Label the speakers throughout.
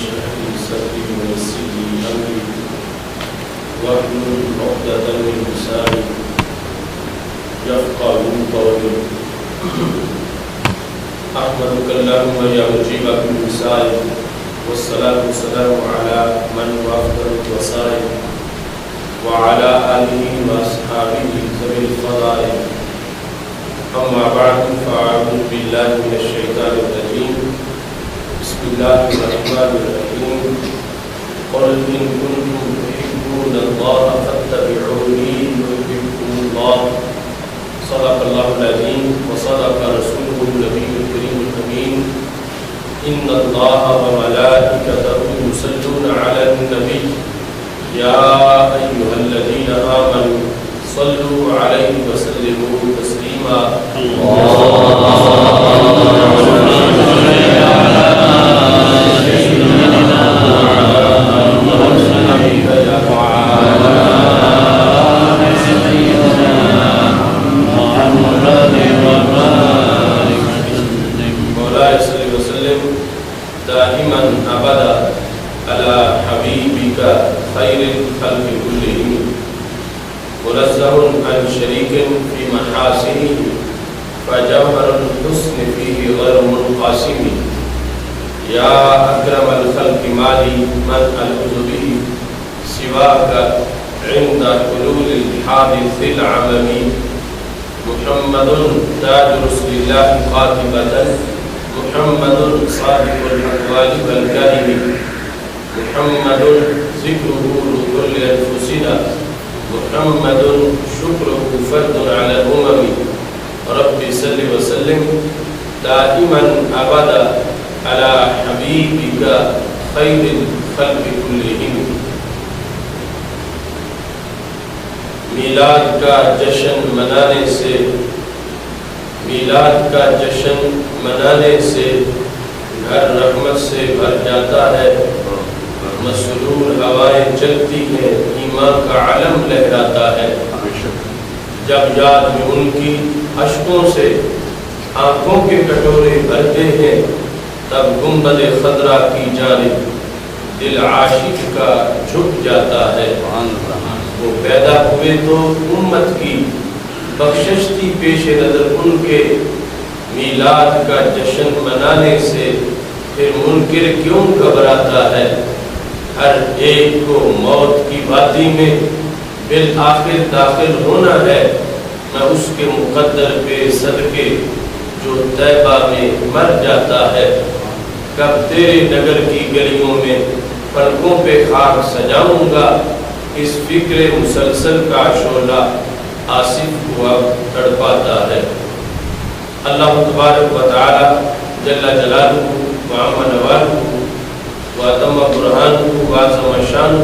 Speaker 1: اشرح لي صدري ويسر لي أمري واحلل عقدة من لساني يفقهوا قولي أحمدك اللهم يا مجيب كل سائل والصلاة والسلام على من وافق الوسائل وعلى آله وأصحابه ذوي الفضائل. أما بعد فأعوذ بالله من الشيطان الرجيم. بسم الله الرحمن الرحيم. قل إن كنتم تحبون الله فاتبعوني يحببكم الله. صدق الله العظيم وصدق رسوله النبي الكريم الأمين. إن الله وملائكته يصلون على النبي يا أيها الذين آمنوا صلوا عليه وسلموا تسليما. دائما ابدا على حبيبك خير الخلق كلهم منزه عن شريك في محاسنه فجوهر الحسن فيه غير منقسم. يا اكرم الخلق مالي من العذ به سواك عند حلول الحادث العمم. محمد تاج رسل الله قاتبة محمد صادق الأقوال والكلم. محمد ذكره لكل أنفسنا محمد شكره فرد على الأمم. رب صل وسلم دائما أبدا على حبيبك خير الخلق كلهم. میلاد کا جشن منانے سے گھر رحمت سے بھر جاتا ہے. مسرور ہوائیں چلتی ہیں ایمان کا علم لہراتا ہے. جب یاد میں ان کی اشکوں سے آنکھوں کے کٹورے بھرتے ہیں تب گنبد خضرا کی جانب دل عاشق کا جھک جاتا ہے. وہ پیدا ہوئے تو امت کی بخشش تھی پیش نظر ان کے. میلاد کا جشن منانے سے پھر منکر کیوں گھبراتا ہے. ہر ایک کو موت کی وادی میں بالآخر داخل ہونا ہے. میں اس کے مقدر پہ صدقے جو طیبہ میں مر جاتا ہے. کب تیرے نگر کی گلیوں میں پلکوں پہ خاک سجاؤں گا. اس فکر مسلسل کا شعلہ آصف ہوا تڑپاتا ہے. اللہ تبارک و تعالی جل جلالہ وعم نوالہ واتم برہانہ وعظم شانہ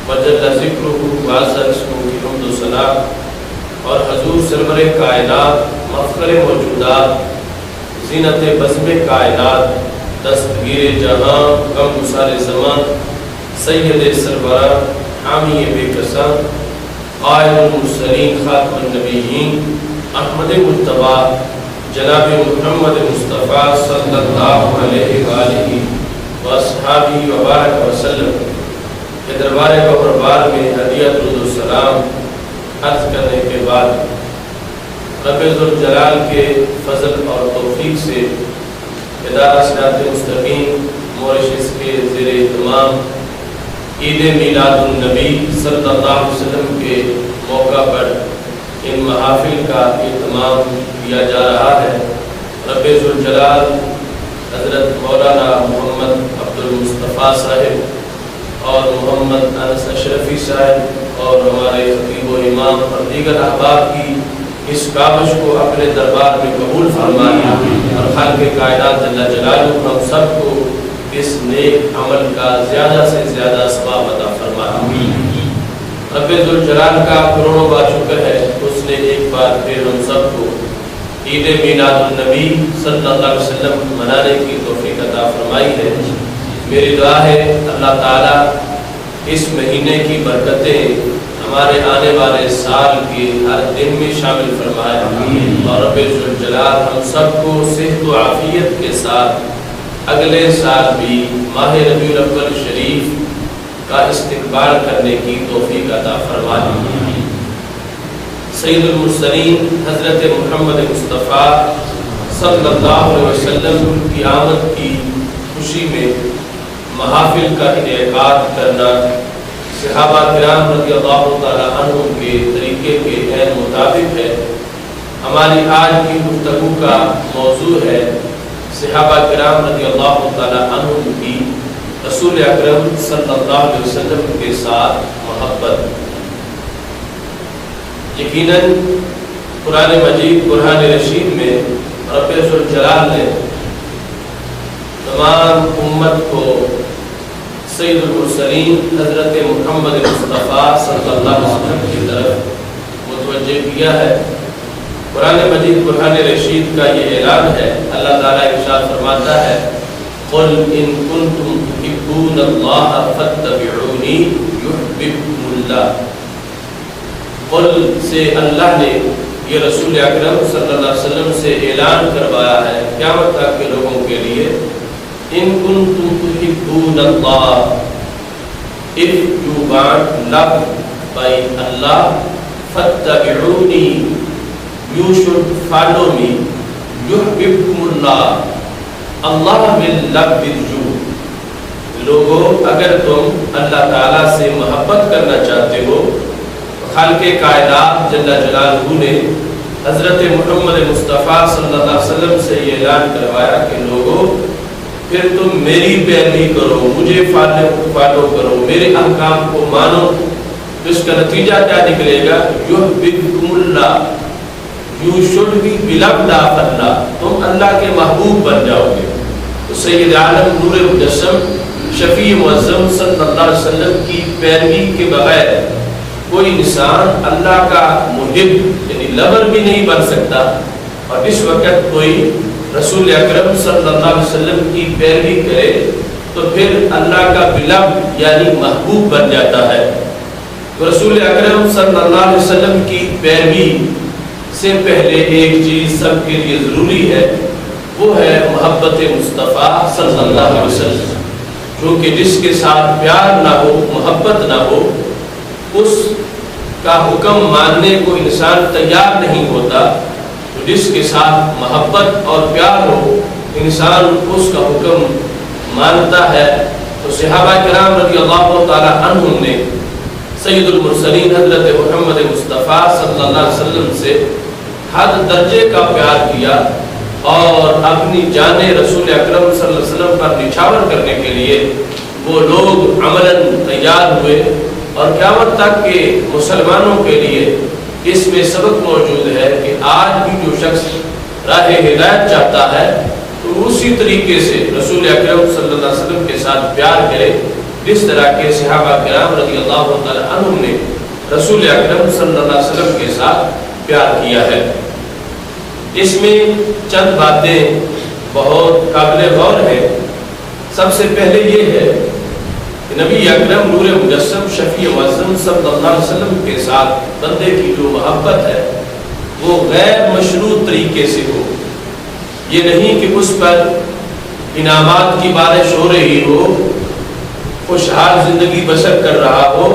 Speaker 1: وجل ذکرہ وعز اسمہ کی حمد و ثنا اور حضور سرور کائنات مفخر موجودات زینت بزم کائنات دستگیر جہاں غم گسار زمان سید سربراہ حامی بے کساں قائد المرسلین خاتم النبیین احمد مجتبی جناب محمد مصطفیٰ صلی اللہ علیہ وآلہ واصحابہ وبارک وسلم کے دربار بار میں ہدیہ درود و سلام عرض کرنے کے بعد رب ذوالجلال کے فضل اور توفیق سے ادارہ صراط مستقیم مورشس کے زیر اہتمام عید میلاد النبی صلی اللہ علیہ وسلم کے موقع پر ان محافل کا اہتمام کیا جا رہا ہے. رب ذوالجلال حضرت مولانا محمد عبدالمصطفیٰ صاحب اور محمد انس اشرفی صاحب اور ہمارے خطیب و امام اور دیگر احباب کی اس کاوش کو اپنے دربار میں قبول فرمائے اور خالق کائنات جل جلالہ ہم سب کو اس نیک عمل کا زیادہ سے زیادہ ثواب عطا فرمائے. رب ذوالجلال کا کروڑوں بار شکر ہے اس نے ایک بار پھر ہم سب کو عید میلاد النبی صلی اللہ علیہ وسلم منانے کی توفیق عطا فرمائی ہے. میری دعا ہے اللہ تعالیٰ اس مہینے کی برکتیں ہمارے آنے والے سال کے ہر دن میں شامل فرمائے اور رب ذوالجلال ہم سب کو صحت و عافیت کے ساتھ اگلے سال بھی ماہ ربیع الاول شریف کا استقبال کرنے کی توفیق عطا فرما دی۔ سید المرسلین حضرت محمد مصطفیٰ صلی اللہ علیہ وسلم کی آمد کی خوشی میں محافل کا انعقاد کرنا صحابہ کرام رضی اللہ تعالیٰ عنہ کے طریقے کے عین مطابق ہے۔ ہماری آج کی گفتگو کا موضوع ہے صحابہ کرام رضی اللہ تعالیٰ عنہ کی رسول اکرم صلی اللہ علیہ وسلم کے ساتھ محبت۔ یقیناً قرآن مجید قرآن رشید میں رب ذوالجلال نے تمام امت کو سید المرسلین حضرت محمد مصطفیٰ صلی اللہ علیہ وسلم کی طرف متوجہ کیا ہے۔ قرآن مجید قرآن رشید کا یہ اعلان ہے، اللہ تعالیٰ ارشاد فرماتا ہے قُلْ إِن كُنتُمْ تُحِبُّونَ اللَّهَ فَاتَّبِعُونِي يُحْبِبْكُمُ اللَّهُ۔ قل سے اللہ نے یہ رسول اکرم صلی اللہ علیہ وسلم سے اعلان کروایا ہے قیامت تک کے لوگوں کے لیے، إِن كُنتُمْ تُحِبُّونَ اللَّهَ، if you want love by Allah، فَاتَّبِعُونِي، you should follow me، يُحْبِبْكُمُ اللَّهُ، Allah will love with you۔ لوگو اگر تم اللہ تعالیٰ سے محبت کرنا چاہتے ہو، خالق کائنات جل جلالہ نے حضرت محمد مصطفیٰ صلی اللہ علیہ وسلم سے یہ اعلان کروایا کہ لوگو پھر تم میری پیروی کرو، مجھے فالو کرو، میرے احکام کو مانو، تو اس کا نتیجہ کیا نکلے گا؟ یحببکم اللہ، you should be beloved of Allah، تم اللہ کے محبوب بن جاؤ گے۔ تو سید عالم نور مجسم شفیع معظم صلی اللہ علیہ وسلم کی پیروی کے بغیر کوئی انسان اللہ کا محب یعنی لور بھی نہیں بن سکتا، اور اس وقت کوئی رسول اکرم صلی اللہ علیہ وسلم کی پیروی کرے تو پھر اللہ کا beloved یعنی محبوب بن جاتا ہے۔ تو رسول اکرم صلی اللہ علیہ وسلم کی پیروی سے پہلے ایک چیز سب کے لیے ضروری ہے، وہ ہے محبت مصطفیٰ صلی اللہ علیہ وسلم، کیونکہ جس کے ساتھ پیار نہ ہو، محبت نہ ہو، اس کا حکم ماننے کو انسان تیار نہیں ہوتا۔ تو جس کے ساتھ محبت اور پیار ہو، انسان اس کا حکم مانتا ہے۔ تو صحابہ کرام رضی اللہ تعالیٰ عنہم نے سید المرسلین حضرت محمد مصطفیٰ صلی اللہ علیہ وسلم سے حد درجے کا پیار کیا، اور اپنی جان رسول اکرم صلی اللہ علیہ وسلم پر نچھاور کرنے کے لیے وہ لوگ عملاً تیار ہوئے، اور قیامت تک کے مسلمانوں کے لیے اس میں سبق موجود ہے کہ آج بھی جو شخص راہ ہدایت چاہتا ہے تو اسی طریقے سے رسول اکرم صلی اللہ علیہ وسلم کے ساتھ پیار کرے جس طرح کے صحابہ کرام رضی اللہ تعالی عنہم نے رسول اکرم صلی اللہ علیہ وسلم کے ساتھ پیار کیا ہے۔ اس میں چند باتیں بہت قابل غور ہیں۔ سب سے پہلے یہ ہے کہ نبی اکرم نور مجسم شفیع معظم صلی اللہ علیہ وسلم کے ساتھ بندے کی جو محبت ہے وہ غیر مشروط طریقے سے ہو۔ یہ نہیں کہ اس پر انعامات کی بارش ہو رہی ہو، خوشحال زندگی بسر کر رہا ہو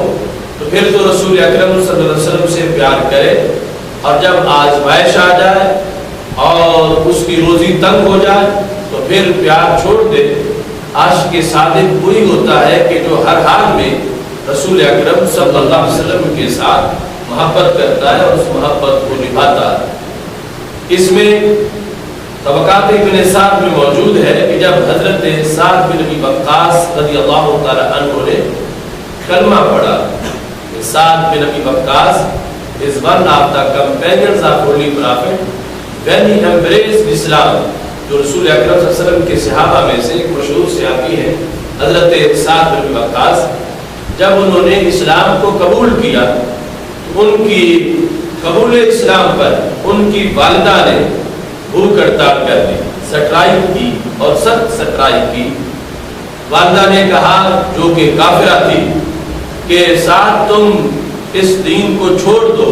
Speaker 1: تو پھر تو رسول اکرم صلی اللہ علیہ وسلم سے پیار کرے، اور جب آزمائش آ جائے اور اس کی روزی تنگ ہو جائے تو پھر پیار چھوڑ دے۔ عاشق صادق وہی ہوتا ہے کہ جو ہر حال میں رسول اکرم صلی اللہ علیہ وسلم کے ساتھ محبت کرتا ہے اور اس محبت کو نبھاتا ہے۔ اس میں طبقات ابن سعد میں موجود ہے کہ جب حضرت سعد بن ابی وقاص رضی اللہ تعالی عنہ نے کلمہ پڑھا، سعد بن ابی وقاص is one of the companions of Holy Prophet when he embraced Islam، جو رسول اکرم صلی اللہ علیہ وسلم کے صحابہ میں سے ایک مشہور صحابی ہے حضرت سعد بن ابی وقاص۔ جب انہوں نے اسلام کو قبول کیا، ان کی قبول اسلام پر ان کی والدہ نے بھوک ہڑتال کر دی، سٹرائک کی اور سخت سٹرائک کی۔ والدہ نے کہا جو کہ کافرہ تھی کہ سعد تم اس دین کو چھوڑ دو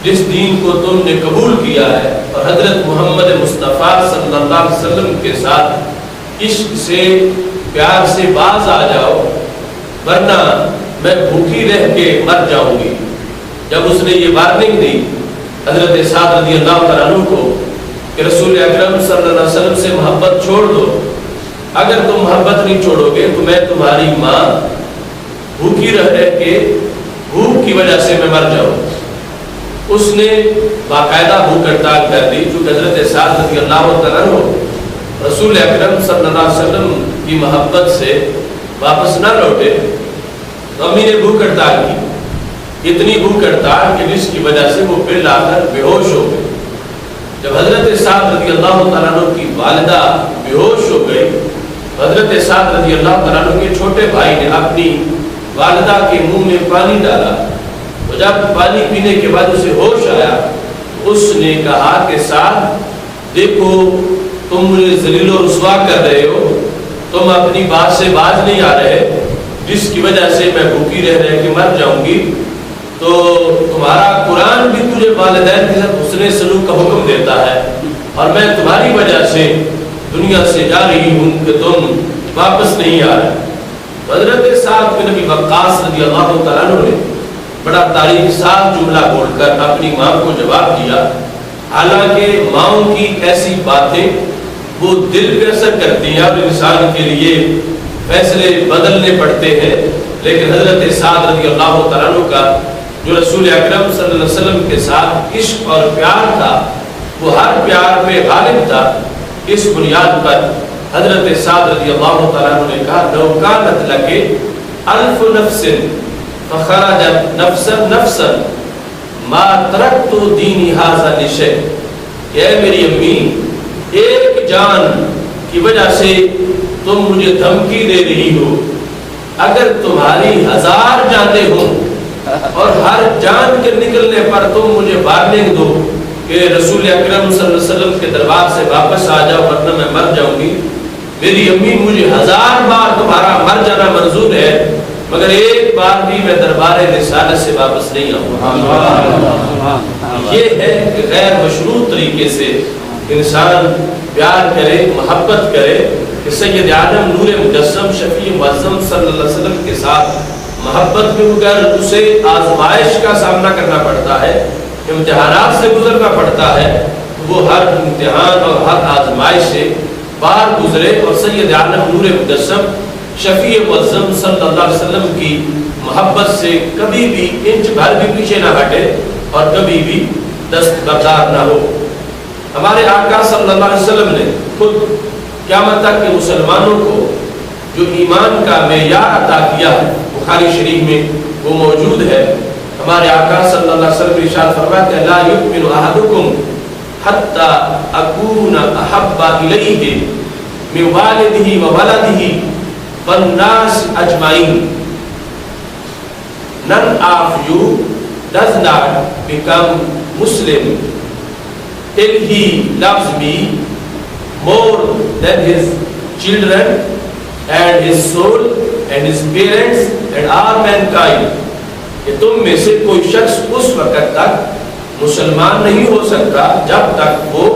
Speaker 1: جس دین کو تم نے قبول کیا ہے، اور حضرت محمد مصطفیٰ صلی اللہ علیہ وسلم کے ساتھ عشق سے پیار سے باز آ جاؤ ورنہ میں بھوکی رہ کے مر جاؤں گی۔ جب اس نے یہ وارننگ دی حضرت سعد رضی اللہ تعالیٰ عنہ کو کہ رسول اکرم صلی اللہ علیہ وسلم سے محبت چھوڑ دو، اگر تم محبت نہیں چھوڑو گے تو میں تمہاری ماں بھوکی رہ کے بھوک کی وجہ سے میں مر جاؤں۔ اس نے باقاعدہ بھوک ہڑتال کر دی، جو حضرت سعد رضی اللہ تعالیٰ عنہ رسول اکرم صلی اللہ علیہ وسلم کی محبت سے واپس نہ لوٹے تو امی نے بھوک ہڑتال کی، اتنی بھوک ہڑتال کہ جس کی وجہ سے وہ پھر لا کر بے ہوش ہو گئے۔ جب حضرت سعد رضی اللہ تعالیٰ عنہ کی والدہ بے ہوش ہو گئی، حضرت سعد رضی اللہ تعالیٰ عنہ کے چھوٹے بھائی نے اپنی والدہ کے منہ میں پانی ڈالا، اور جب پانی پینے کے بعد اسے ہوش آیا اس نے کہا کہ سعد دیکھو تم مجھے ذلیل و رسوا کر رہے ہو، تم اپنی بات سے باز نہیں آ رہے، جس کی وجہ سے میں بھوکی رہ کے مر جاؤں گی، تو تمہارا قرآن بھی تجھے والدین کے ساتھ حسن سلوک کا حکم دیتا ہے، اور میں تمہاری وجہ سے دنیا سے جا رہی ہوں کہ تم واپس نہیں آ رہے۔ حضرت سعد بن ابی وقاص رضی اللہ تعالیٰ عنہ نے بڑا تاریخ ساز جملہ بول کر اپنی ماں کو جواب دیا، حالانکہ ماؤں کی ایسی باتیں وہ دل پہ اثر کرتی ہیں اور انسان کے لیے فیصلے بدلنے پڑتے ہیں، لیکن حضرت سعد رضی اللہ تعالیٰ عنہ کا جو رسول اکرم صلی اللہ علیہ وسلم کے ساتھ عشق اور پیار تھا وہ ہر پیار پہ غالب تھا۔ اس بنیاد پر حضرت سعد رضی اللہ تعالیٰ عنہ نے کہا لو کانت لک الف نفس فخرجت نفسا نفسا ما ترکت دینی ھذا لشیء، کہ اے میری امی ایک جان کی وجہ سے تم مجھے دھمکی دے رہی ہو، اگر تمہاری 1000 جانیں ہوں اور ہر جان کے نکلنے پر تم مجھے وارننگ دو کہ رسول اکرم صلی اللہ علیہ وسلم کے دربار سے واپس آ جاؤ ورنہ میں مر جاؤں گی، میری امی مجھے 1000 بار تمہارا مر جانا منظور ہے مگر ایک بار بھی میں دربار رسالت سے واپس نہیں آؤں گا۔ یہ ہے کہ غیر مشروط طریقے سے انسان پیار کرے، محبت کرے، کہ سید عالم نور مجسم شفیع معظم صلی اللہ علیہ وسلم کے ساتھ محبت میں اگر اسے آزمائش کا سامنا کرنا پڑتا ہے، امتحانات سے گزرنا پڑتا ہے، وہ ہر امتحان اور ہر آزمائش سے پار گزرے اور سید عالم نور مجسم شفیع معظم صلی اللہ علیہ وسلم کی محبت سے کبھی بھی انچ بھر بھی پیچھے نہ ہٹے اور کبھی بھی دستبردار نہ ہو۔ ہمارے آقا صلی اللہ علیہ وسلم نے خود قیامت تک کے مسلمانوں کو جو ایمان کا معیار عطا کیا ہے بخاری شریف میں وہ موجود ہے۔ ہمارے آقا صلی اللہ علیہ وسلم ارشاد فرماتے ہیں لا یؤمن احدکم حتی اکون احب الیہ من والدہ وولدہ والناس ajmain. None of you does not become Muslim till he loves me more than his children and his soul and his parents and all mankind. کہ تم میں سے کوئی شخص اس وقت تک مسلمان نہیں ہو سکتا جب تک وہ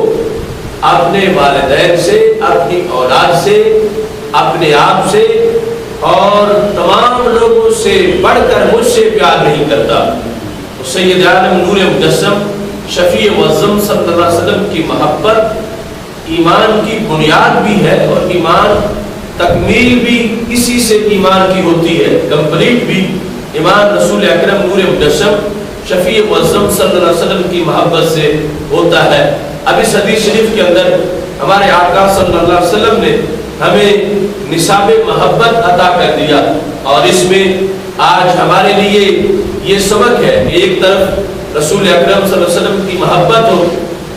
Speaker 1: اپنے والدین سے، اپنی اولاد سے، اپنے آپ سے اور تمام لوگوں سے بڑھ کر مجھ سے پیار نہیں کرتا۔ سید عالم نور مجسم شفیع معظم صلی اللہ علیہ وسلم کی محبت ایمان کی بنیاد بھی ہے، اور ایمان تکمیل بھی اسی سے ایمان کی ہوتی ہے، کمپلیٹ بھی ایمان رسول اکرم نور مجسم شفیع معظم صلی اللہ علیہ وسلم کی محبت سے ہوتا ہے۔ اب اس حدیث شریف کے اندر ہمارے آقا صلی اللہ علیہ وسلم نے ہمیں نصاب محبت عطا کر دیا، اور اس میں آج ہمارے لیے یہ سبق ہے کہ ایک طرف رسول اکرم صلی اللہ علیہ وسلم کی محبت ہو،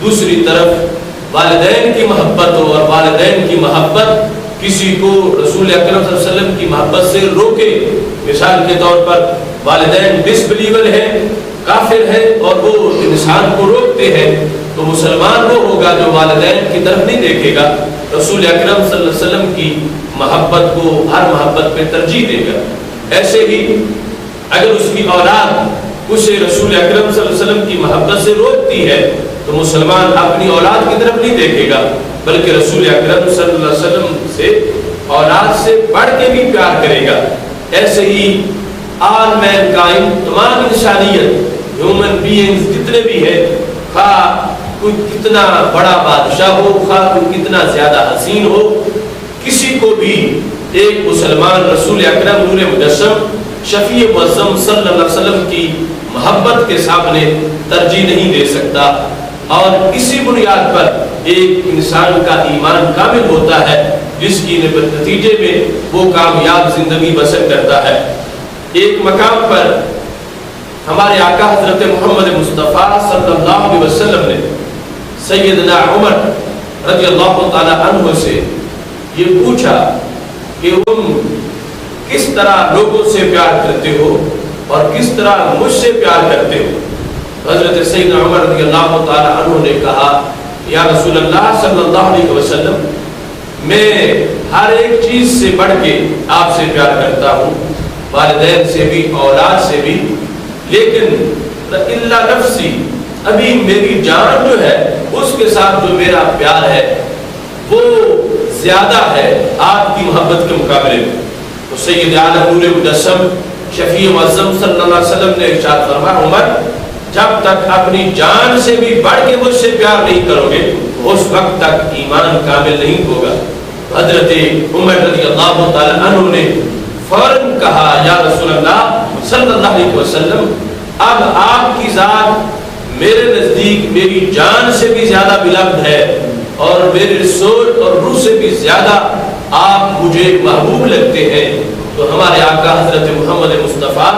Speaker 1: دوسری طرف والدین کی محبت ہو، اور والدین کی محبت کسی کو رسول اکرم صلی اللہ علیہ وسلم کی محبت سے روکے۔ مثال کے طور پر والدین ڈس بلیور ہیں، کافر ہیں، اور وہ انسان کو روکتے ہیں، تو مسلمان وہ ہوگا جو والدین کی طرف نہیں دیکھے گا، رسول اکرم صلی اللہ علیہ وسلم کی محبت کو ہر محبت پہ ترجیح دے گا۔ ایسے ہی اگر اس کی اولاد اسے رسول اکرم صلی اللہ علیہ وسلم کی محبت سے روکتی ہے تو مسلمان اپنی اولاد کی طرف نہیں دیکھے گا بلکہ رسول اکرم صلی اللہ علیہ وسلم سے اولاد سے بڑھ کے بھی پیار کرے گا۔ ایسے ہی آل مین کائن، تمام انسانیت، ہیومن بینگز جتنے بھی ہیں، خواہ کوئی کتنا بڑا بادشاہ ہو، خواہ کوئی کتنا زیادہ حسین ہو، کسی کو بھی ایک مسلمان رسول اکرم نور مجسم شفیع معظم صلی اللہ علیہ وسلم کی محبت کے سامنے ترجیح نہیں دے سکتا۔ اور اسی بنیاد پر ایک انسان کا ایمان کامل ہوتا ہے، جس کی نتیجے میں وہ کامیاب زندگی بسر کرتا ہے۔ ایک مقام پر ہمارے آقا حضرت محمد مصطفیٰ صلی اللہ علیہ وسلم نے سیدنا عمر رضی اللہ تعالی عنہ سے یہ پوچھا کہ تم کس طرح لوگوں سے پیار کرتے ہو اور کس طرح مجھ سے پیار کرتے ہو؟ حضرت سیدنا عمر رضی اللہ تعالی عنہ نے کہا، یا رسول اللہ صلی اللہ علیہ وسلم، میں ہر ایک چیز سے بڑھ کے آپ سے پیار کرتا ہوں، والدین سے بھی، اولاد سے بھی، لیکن الا نفسی، ابھی میری جان جو ہے اس کے ساتھ جو میرا پیار ہے وہ زیادہ ہے آپ کی محبت کے مقابلے میں۔ تو سید عالم نور مجسم شفیع معظم صلی اللہ علیہ وسلم نے ارشاد فرمایا، عمر جب تک اپنی جان سے بھی بڑھ کے مجھ سے پیار نہیں کرو گے اس وقت تک ایمان کامل نہیں ہوگا۔ حضرت عمر رضی اللہ تعالی عنہ نے فوراً کہا، یا رسول اللہ صلی اللہ علیہ وسلم، اب آپ کی ذات میرے نزدیک میری جان سے بھی زیادہ بلند ہے اور میرے سوچ اور روح سے بھی زیادہ آپ مجھے محبوب لگتے ہیں۔ تو ہمارے آقا حضرت محمد مصطفیٰ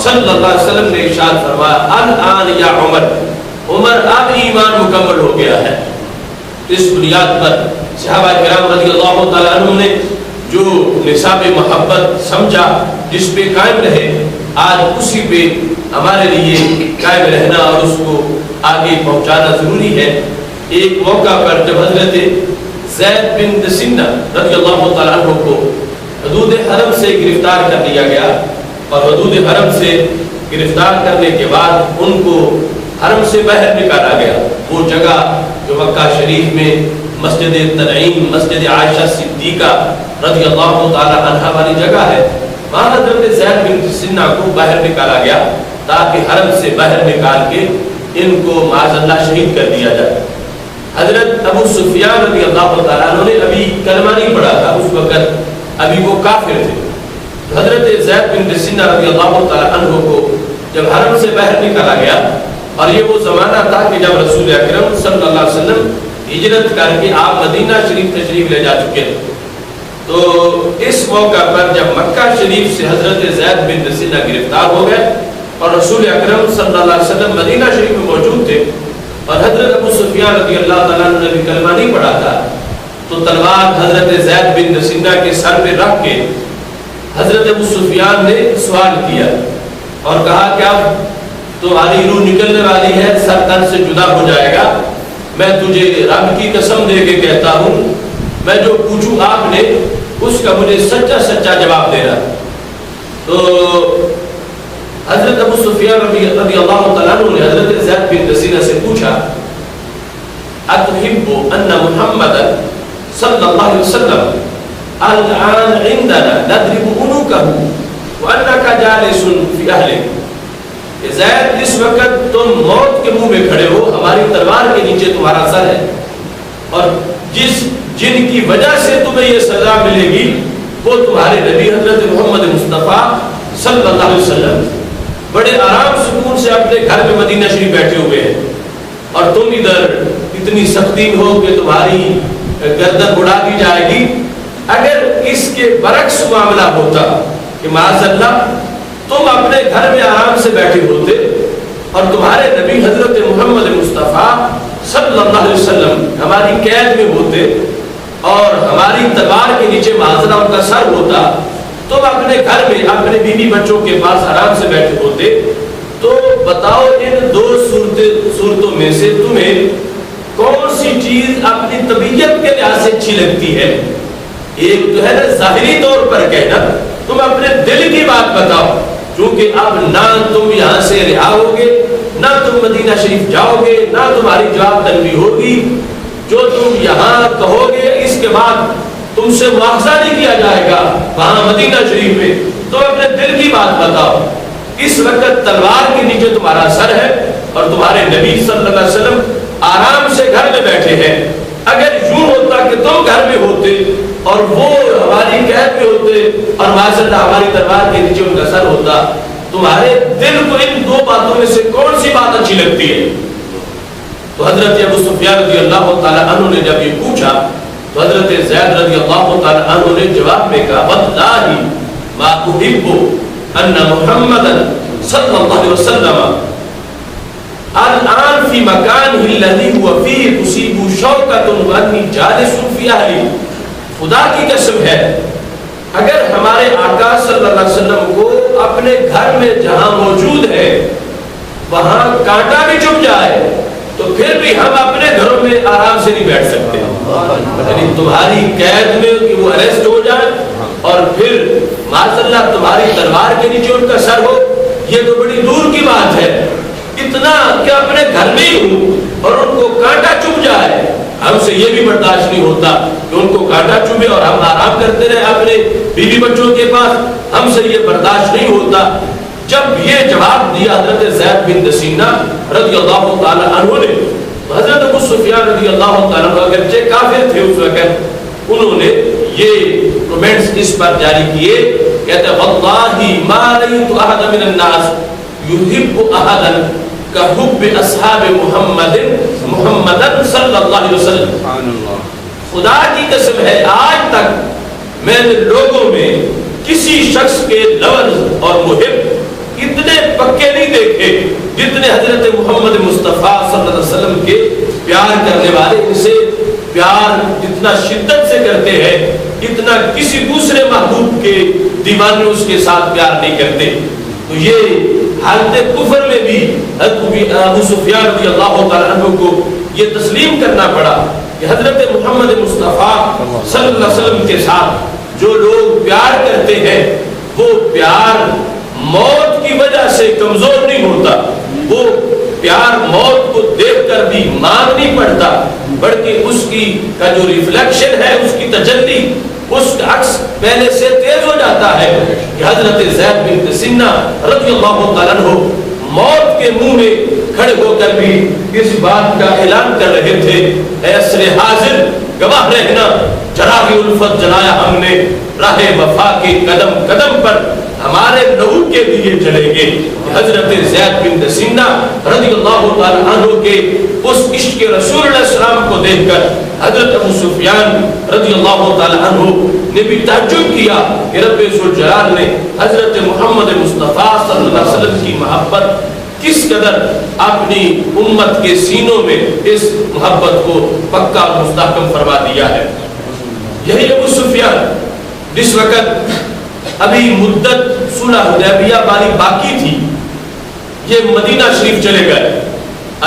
Speaker 1: صلی اللہ علیہ وسلم نے ارشاد فرمایا، الآن یا عمر، عمر اب ایمان مکمل ہو گیا ہے۔ اس بنیاد پر صحابہ کرام رضی اللہ تعالیٰ عنہ نے جو نصاب محبت سمجھا، جس پہ قائم رہے، آج اسی پہ ہمارے لیے قائم رہنا اور اس کو آگے پہنچانا ضروری ہے۔ ایک موقع پر جب حضرت زید بن دسنہ رضی اللہ تعالیٰ عنہ کو حدود حرم سے گرفتار کر لیا گیا، اور حدود حرم سے گرفتار کرنے کے بعد ان کو حرم سے باہر نکالا گیا۔ وہ جگہ جو مکہ شریف میں مسجد تنعیم، مسجد عائشہ صدیقہ رضی اللہ تعالی عنہا والی جگہ ہے، وہاں حضرت زید بن دسنہ کو باہر نکالا گیا تاکہ حرم سے باہر نکال کے ان کو معاذ اللہ شہید کر دیا جائے۔ حضرت ابو سفیان رضی اللہ تعالیٰ عنہ نے ابھی کلمہ نہیں پڑھا تھا، اس وقت ابھی وہ کافر تھے۔ حضرت زید بن دسنہ رضی اللہ تعالیٰ عنہ کو جب حرم سے باہر نکالا گیا، اور یہ وہ زمانہ تھا کہ جب رسول اکرم صلی اللہ علیہ وسلم ہجرت کر کے آپ مدینہ شریف تشریف لے جا چکے، تو اس موقع پر جب مکہ شریف سے حضرت زید بن دسنہ گرفتار ہو گئے اور رسول اکرم صلی اللہ علیہ وسلم مدینہ شریف میں موجود تھے، اور حضرت ابو سفیان رضی اللہ تعالیٰ عنہ نے بھی کلمہ نہیں پڑھا تھا، تو تلوار حضرت زید بن دسنہ کے سر پہ رکھ کے حضرت ابو سفیان نے سوال کیا اور کہا کہ اب تمہاری روح نکلنے والی ہے، سر تن سے جدا ہو جائے گا، میں تجھے رب کی قسم دے کے کہتا ہوں، میں جو پوچھوں آپ نے اس کا مجھے سچا سچا جواب دینا۔ تو حضرت ابو سفیان رضی اللہ تعالیٰ عنہ نے حضرت زید بن دسنہ سے پوچھا، اتحب ان محمد صلی اللہ علیہ وسلم الان عندنا نضرب عنقه وانك جالس في اهلك؟ زید اس وقت تم موت کے منہ میں کھڑے ہو، ہماری تلوار کے نیچے تمہارا سر ہے، اور جن کی وجہ سے تمہیں یہ سزا ملے گی وہ تمہارے نبی حضرت محمد مصطفیٰ صلی اللہ علیہ وسلم بڑے آرام سکون سے اپنے گھر میں مدینہ شریف بیٹھے ہوئے ہیں، اور تم ادھر اتنی سختی ہو کہ تمہاری گردن اڑا دی جائے گی۔ اگر اس کے برعکس معاملہ ہوتا کہ معاذ اللہ تم اپنے گھر میں آرام سے بیٹھے ہوتے اور تمہارے نبی حضرت محمد مصطفیٰ صلی اللہ علیہ وسلم ہماری قید میں ہوتے اور ہماری تلوار کے نیچے معاذ اللہ ان کا سر ہوتا، تم اپنے گھر میں اپنے بیوی بچوں کے پاس آرام سے بیٹھے ہوتے، تو بتاؤ ان دو صورتوں میں سے تمہیں کون سی چیز اپنی طبیعت کے لحاظ سے اچھی لگتی ہے؟ ایک تو ہے نا ظاہری طور پر کہنا، تم اپنے دل کی بات بتاؤ، کیونکہ اب نہ تم یہاں سے رہا ہوگے، نہ تم مدینہ شریف جاؤ گے، نہ تمہاری جواب طلبی ہوگی، جو تم یہاں کہو گے اس کے بعد تم سے مواخذہ نہیں کیا جائے گا وہاں مدینہ شریف میں، تو اپنے دل کی بات بتاؤ۔ اس وقت تلوار کے نیچے تمہارا سر ہے اور تمہارے نبی صلی اللہ علیہ وسلم آرام سے گھر میں بیٹھے ہیں۔ اگر یوں ہوتا کہ تم گھر میں ہوتے اور وہ ہماری قید میں ہوتے اور معاذ اللہ ہماری تلوار کے نیچے ان کا سر ہوتا، تمہارے دل کو ان دو باتوں میں سے کون سی بات اچھی لگتی ہے؟ تو حضرت ابو سفیان رضی اللہ تعالی عنہ نے جب یہ پوچھا تو حضرت زید رضی اللہ تعالی عنہ نے جواب میں کہا واللہ ما احب ان محمدا صلی اللہ علیہ وسلم الان فی مکانہ الذی هو فیہ تصیب شوکۃ وانی جالس فی اہلی۔ خدا کی قسم ہے اگر ہمارے آقا صلی اللہ علیہ وسلم کو اپنے گھر میں جہاں موجود ہے وہاں کانٹا بھی چبھ جائے تو پھر بھی ہم اپنے گھروں میں آرام سے نہیں بیٹھ سکتے، یعنی تمہاری قید میں کہ وہ اریسٹ ہو جائے اور پھر معاذ اللہ تمہاری تلوار کے نیچے ان کا سر ہو، یہ تو بڑی دور کی بات ہے۔ اتنا کہ اپنے گھر میں ہی ہوں اور ان کو کانٹا چبھ جائے، ہم سے یہ بھی برداشت نہیں ہوتا کہ ان کو کانٹا چبھے اور ہم آرام کرتے رہے اپنے بیوی بچوں کے پاس، ہم سے یہ برداشت نہیں ہوتا۔ جب یہ جواب دیا حضرت زید بن دسینہ رضی اللہ تعالی عنہ نے، تو حضرت ابو سفیان رضی اللہ تعالی عنہ اگرچہ کافر تھے اس وقت، انہوں نے یہ کمنٹس اس پر جاری کیے، کہتے ہیں واللہ ما رأیت احد من الناس یحب احدا کحب اصحاب محمد صلی اللہ علیہ وسلم۔ خدا کی قسم ہے آج تک میں نے لوگوں میں کسی شخص کے لفظ اور محب اتنے پکے نہیں دیکھے جتنے حضرت محمد مصطفیٰ صلی اللہ علیہ وسلم کے پیار کرنے والے، ان سے پیار جتنا شدت سے کرتے ہیں اتنا کسی دوسرے محبوب کے دیوانے اس کے ساتھ پیار نہیں کرتے۔ تو یہ حالت کفر میں بھی ابو سفیان رضی اللہ تعالیٰ عنہ کو یہ تسلیم کرنا پڑا کہ حضرت محمد مصطفیٰ صلی اللہ علیہ وسلم کے ساتھ جو لوگ پیار کرتے ہیں وہ پیار موت کی وجہ سے کمزور نہیں ہوتا، وہ پیار موت کو دیکھ کر بھی مار نہیں پڑتا، بلکہ اس کی کا جو ریفلیکشن ہے، اس کی تجلی، اس کا عکس پہلے سے تیز ہو جاتا ہے کہ حضرت زید بن دسینہ رضی اللہ تعالیٰ عنہ موت کے منہ میں کھڑے ہو کر بھی اس بات کا اعلان کر رہے تھے، اے عصر حاضر گواہ رہنا، چراغ الفت جلایا ہم نے، راہ وفا کے قدم قدم پر ہمارے لہو کے لیے جلیں گے۔ حضرت زید بن دسینہ رضی اللہ تعالیٰ عنہ کے اس عشق رسول اللہ علیہ السلام کو دیکھ کر حضرت ابو سفیان رضی اللہ تعالیٰ عنہ نے بھی تعجب کیا کہ رب ذوالجلال نے حضرت محمد مصطفیٰ صلی اللہ علیہ وسلم کی محبت کس قدر اپنی امت کے سینوں میں اس محبت کو پکا اور مستحکم فرما دیا ہے۔ یہی ابو سفیان جس وقت ابھی مدت صلح حدیبیہ والی باقی تھی، یہ مدینہ شریف چلے گئے،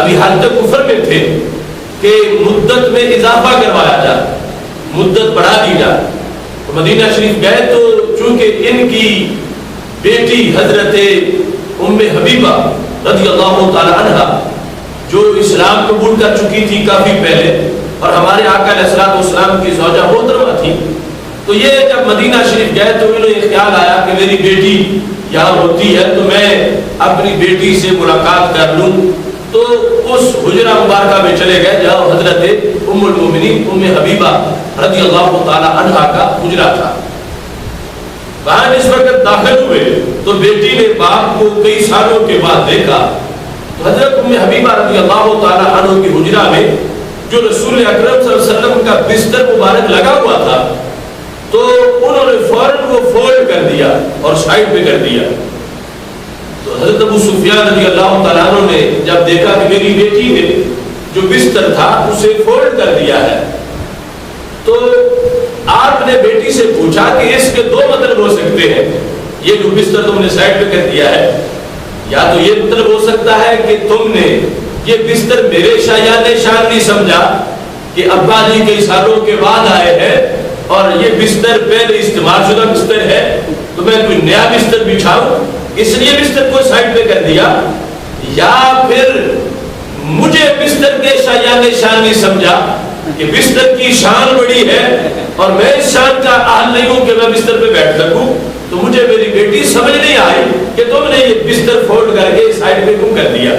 Speaker 1: ابھی حالت کفر میں تھے کہ مدت میں اضافہ کروایا جائے، مدت بڑھا دی جائے۔ تو مدینہ شریف گئے تو چونکہ ان کی بیٹی حضرت ام حبیبہ رضی اللہ تعالی عنہ جو اسلام قبول کر چکی تھی کافی پہلے اور ہمارے آقا علیہ الصلوۃ والسلام کی زوجہ محترمہ تھی، تو یہ جب مدینہ شریف گئے تو انہیں یہ خیال آیا کہ میری بیٹی یہاں ہوتی ہے تو میں اپنی بیٹی سے ملاقات کر لوں، تو اس حجرہ مبارکہ میں چلے گئے جہاں حضرت ام المومنین ام حبیبہ رضی اللہ تعالی عنہا کا حجرہ تھا۔ وہاں اس وقت داخل ہوئے تو بیٹی نے باپ کو کئی سالوں کے بعد دیکھا، تو حضرت ام حبیبہ رضی اللہ تعالی عنہ کی حجرہ میں جو رسول اکرم صلی اللہ علیہ وسلم کا بستر مبارک لگا ہوا تھا تو انہوں نے فوراً وہ فولڈ کر دیا اور سائڈ پہ کر دیا۔ تو حضرت ابو سفیان رضی اللہ تعالیٰ عنہ نے جب دیکھا کہ میری بیٹی نے جو بستر تھا اسے فولڈ کر دیا ہے، تو آپ نے بیٹی سے پوچھا کہ اس کے دو مطلب ہو سکتے ہیں، یہ جو بستر تم نے سائڈ پہ کر دیا ہے، یا تو یہ مطلب ہو سکتا ہے کہ تم نے یہ بستر میرے شایان شان نہیں سمجھا کہ ابا جی کئی سالوں کے بعد آئے ہیں اور یہ بستر پہلے استعمال شدہ بستر ہے تو میں کوئی نیا بستر بچھاؤں اس لیے بستر کو سائڈ پہ کر دیا، یا پھر مجھے بستر کے شایان شان نہیں سمجھا کہ بستر کی شان بڑی ہے اور میں اس شان کا اہل نہیں ہوں کہ میں بستر پہ بیٹھ سکوں، تو مجھے میری بیٹی سمجھ نہیں آئی کہ تم نے یہ بستر فولڈ کر کے سائڈ پہ کیوں کر دیا۔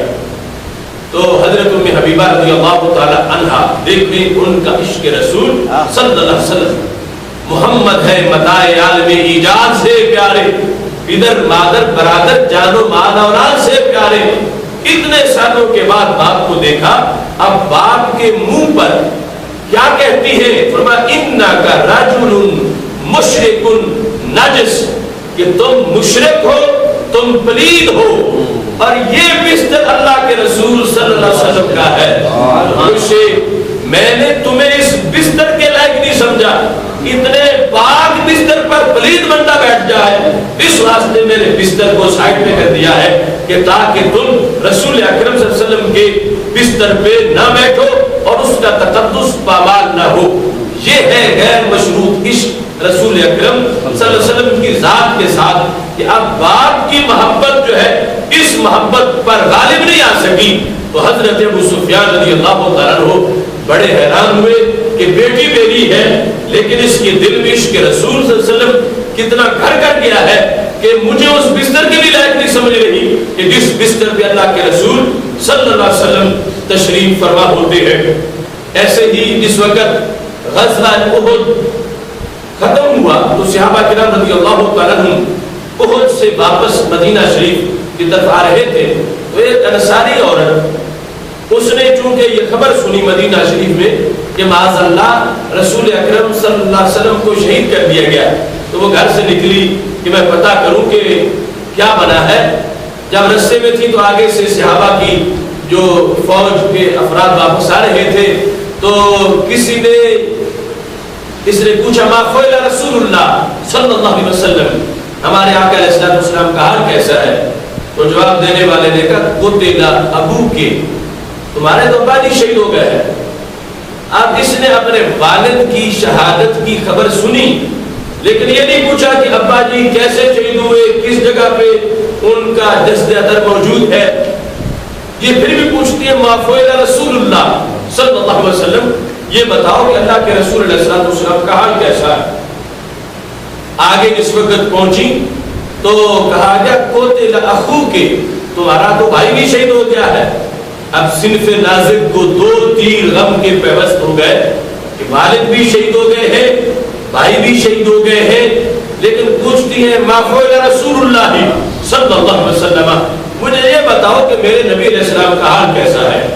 Speaker 1: تو حضرت ام حبیبہ رضی اللہ تعالی عنہا دیکھیں ان کا عشق رسول صلی اللہ علیہ وسلم، محمد ہے متاع عالم ایجاد سے پیارے، پدر مادر برادر جان و مال اولاد سے پیارے۔ اتنے سالوں کے بعد باپ کو دیکھا، اب باپ کے منہ پر کیا کہتی ہے؟ فرمایا انکا رجل مشرک نجس، کہ تم مشرک ہو، تم پلید ہو، اور یہ بستر اللہ کے رسول صلی اللہ علیہ وسلم کا ہے۔ میں نے تمہیں اس بستر کے لائق نہیں سمجھا، اتنے پاک بستر پر پلید بندہ بیٹھ جائے، اس واسطے میں نے بستر کو سائڈ پہ کر دیا ہے کہ تاکہ تم رسول اکرم صلی اللہ علیہ وسلم کے بستر پہ نہ بیٹھو اور اس کا تقدس پامال نہ ہو۔ یہ ہے غیر مشروط عشق رسول اکرم صلی اللہ علیہ وسلم کی ذات کے ساتھ، کہ اب باپ کی محبت جو ہے اس محبت پر غالب نہیں آ سکی۔ تو حضرت ابو سفیان رضی اللہ تعالیٰ عنہ بڑے حیران ہوئے کہ بیٹی میری ہے لیکن اس کے دل میں عشق رسول صلی اللہ علیہ وسلم کتنا گھر کر گیا ہے کہ مجھے اس بستر کے بھی لائق نہیں سمجھ رہی کہ جس بستر پہ اللہ کے رسول صلی اللہ علیہ وسلم تشریف فرما ہوتے ہیں۔ ایسے ہی جس وقت غزوہ احد ختم ہوا تو صحابہ کرام رضی اللہ تعالیٰ عنہ احد سے واپس مدینہ شریف کی طرف آ رہے تھے، تو ایک انصاری عورت، اس نے چونکہ یہ خبر سنی مدینہ شریف میں کہ معاذ اللہ رسول اکرم صلی اللہ علیہ وسلم کو شہید کر دیا گیا، تو وہ گھر سے نکلی کہ میں پتہ کروں کہ کیا بنا ہے۔ جب رستے میں تھی تو آگے سے صحابہ کی جو فوج کے افراد واپس آ رہے تھے، تو کسی نے اس نے پوچھا ما فعل رسول اللہ صلی اللہ علیہ وسلم، ہمارے آقا علیہ السلام کا حال کیسا ہے؟ تو جواب دینے والے نے کہا قتل ابو کے، تمہارے تو ابا جی شہید ہو گئے ہیں۔ اب اس نے اپنے والد کی شہادت کی خبر سنی لیکن یہ نہیں پوچھا کہ ابا جی کیسے شہید ہوئے، کس جگہ پہ ان کا جسد اثر موجود ہے، یہ پھر بھی پوچھتی ہے ما فعل رسول اللہ صلی اللہ علیہ وسلم، یہ بتاؤ کہ اللہ کے رسول علیہ السلام کا حال کیسا ہے۔ آگے اس وقت پہنچی تو کہا گیا قتل اخو کے، تمہارا تو بھائی بھی شہید ہو گیا ہے۔ اب صنف نازک کو دو تیر غم کے پیوست ہو گئے کہ والد بھی شہید ہو گئے ہیں، بھائی بھی شہید ہو گئے ہیں، لیکن پوچھتی ہے ما فعل رسول اللہ صلی اللہ علیہ وسلم، مجھے یہ بتاؤ کہ میرے نبی علیہ السلام کا حال کیسا ہے۔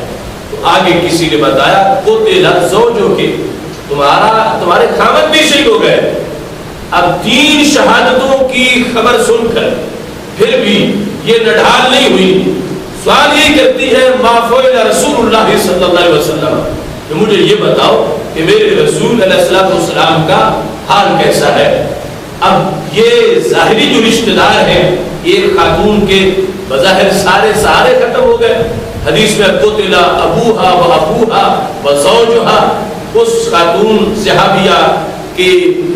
Speaker 1: تو آگے کسی نے بتایا قتل زوجو کے، تمہارے خاوند بھی شہید ہو گئے۔ اب تین شہادتوں کی خبر سن کر پھر بھی یہ نڈھال نہیں ہوئی، سوال یہ کرتی ہے ما فعل رسول اللہ صلی اللہ علیہ وسلم، کہ مجھے یہ بتاؤ کہ میرے رسول علیہ السلام کا حال کیسا ہے۔ اب یہ ظاہری جو رشتہ دار ہیں ایک خاتون کے بظاہر سارے سہارے ختم ہو گئے، حدیث میں قتل ابوہا و ابوہا و زوجہا، اس خاتون صحابیہ کہ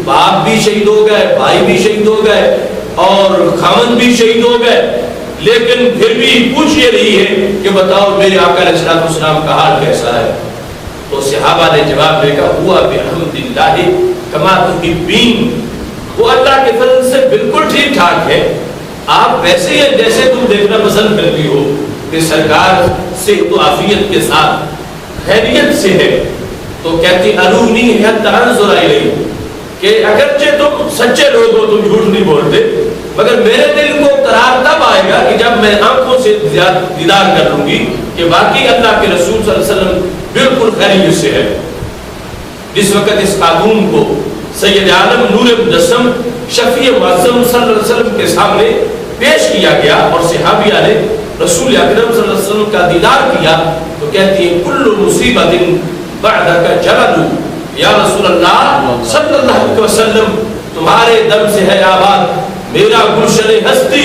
Speaker 1: باپ بھی شہید ہو گئے، بھائی بھی شہید ہو گئے اور خاوند بھی شہید ہو گئے، لیکن پھر بھی پوچھ یہ رہی ہے کہ بتاؤ میرے آقا علیہ السلام کا حال کیسا ہے۔ تو صحابہ نے جواب دے کہا ہوا بحمد اللہ کما تحبین، وہ اللہ کے فضل سے بالکل ٹھیک ٹھاک ہے، آپ ویسے ہی جیسے تم دیکھنا پسند کرتی ہو کہ سرکار صحت و عافیت کے ساتھ خیریت سے ہے۔ تو کہتی ارونی حتی انظر الیہ، کہ اگرچہ تم سچے لوگ ہو، تم جھوٹ نہیں بولتے، مگر میرے دل کو قرار تب آئے گا کہ جب میں آنکھوں سے دیدار کر لوں گی کہ باقی اللہ کے رسول صلی اللہ علیہ وسلم بالکل خیریت سے ہے۔ جس وقت اس خاتون کو سید عالم نور مجسم شفیع معظم صلی اللہ علیہ وسلم کے سامنے پیش کیا گیا اور صحابیہ نے رسول اکرم صلی اللہ علیہ وسلم کا دیدار کیا، تو کہتی ہے کل مصیبت بعدک جلل، یا رسول اللہ صلی اللہ علیہ وسلم تمہارے دم سے ہے آباد میرا گلشن ہستی،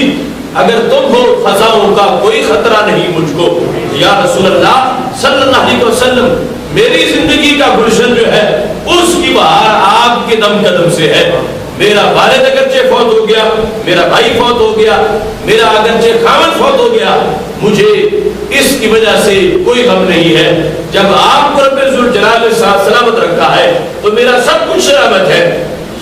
Speaker 1: اگر تم ہو خزاؤں کا کوئی خطرہ نہیں مجھ کو، یا رسول اللہ صلی اللہ علیہ وسلم میری زندگی کا گلشن جو ہے اس کی بہار آپ کے دم قدم سے ہے۔ میرا والد اگرچہ فوت ہو گیا، میرا بھائی فوت ہو گیا، میرا اگرچہ خاوند فوت ہو گیا، مجھے اس کی وجہ سے کوئی غم نہیں ہے. جب آپ کو رب ذوالجلال نے سلامت رکھا ہے تو میرا سب کچھ سلامت ہے.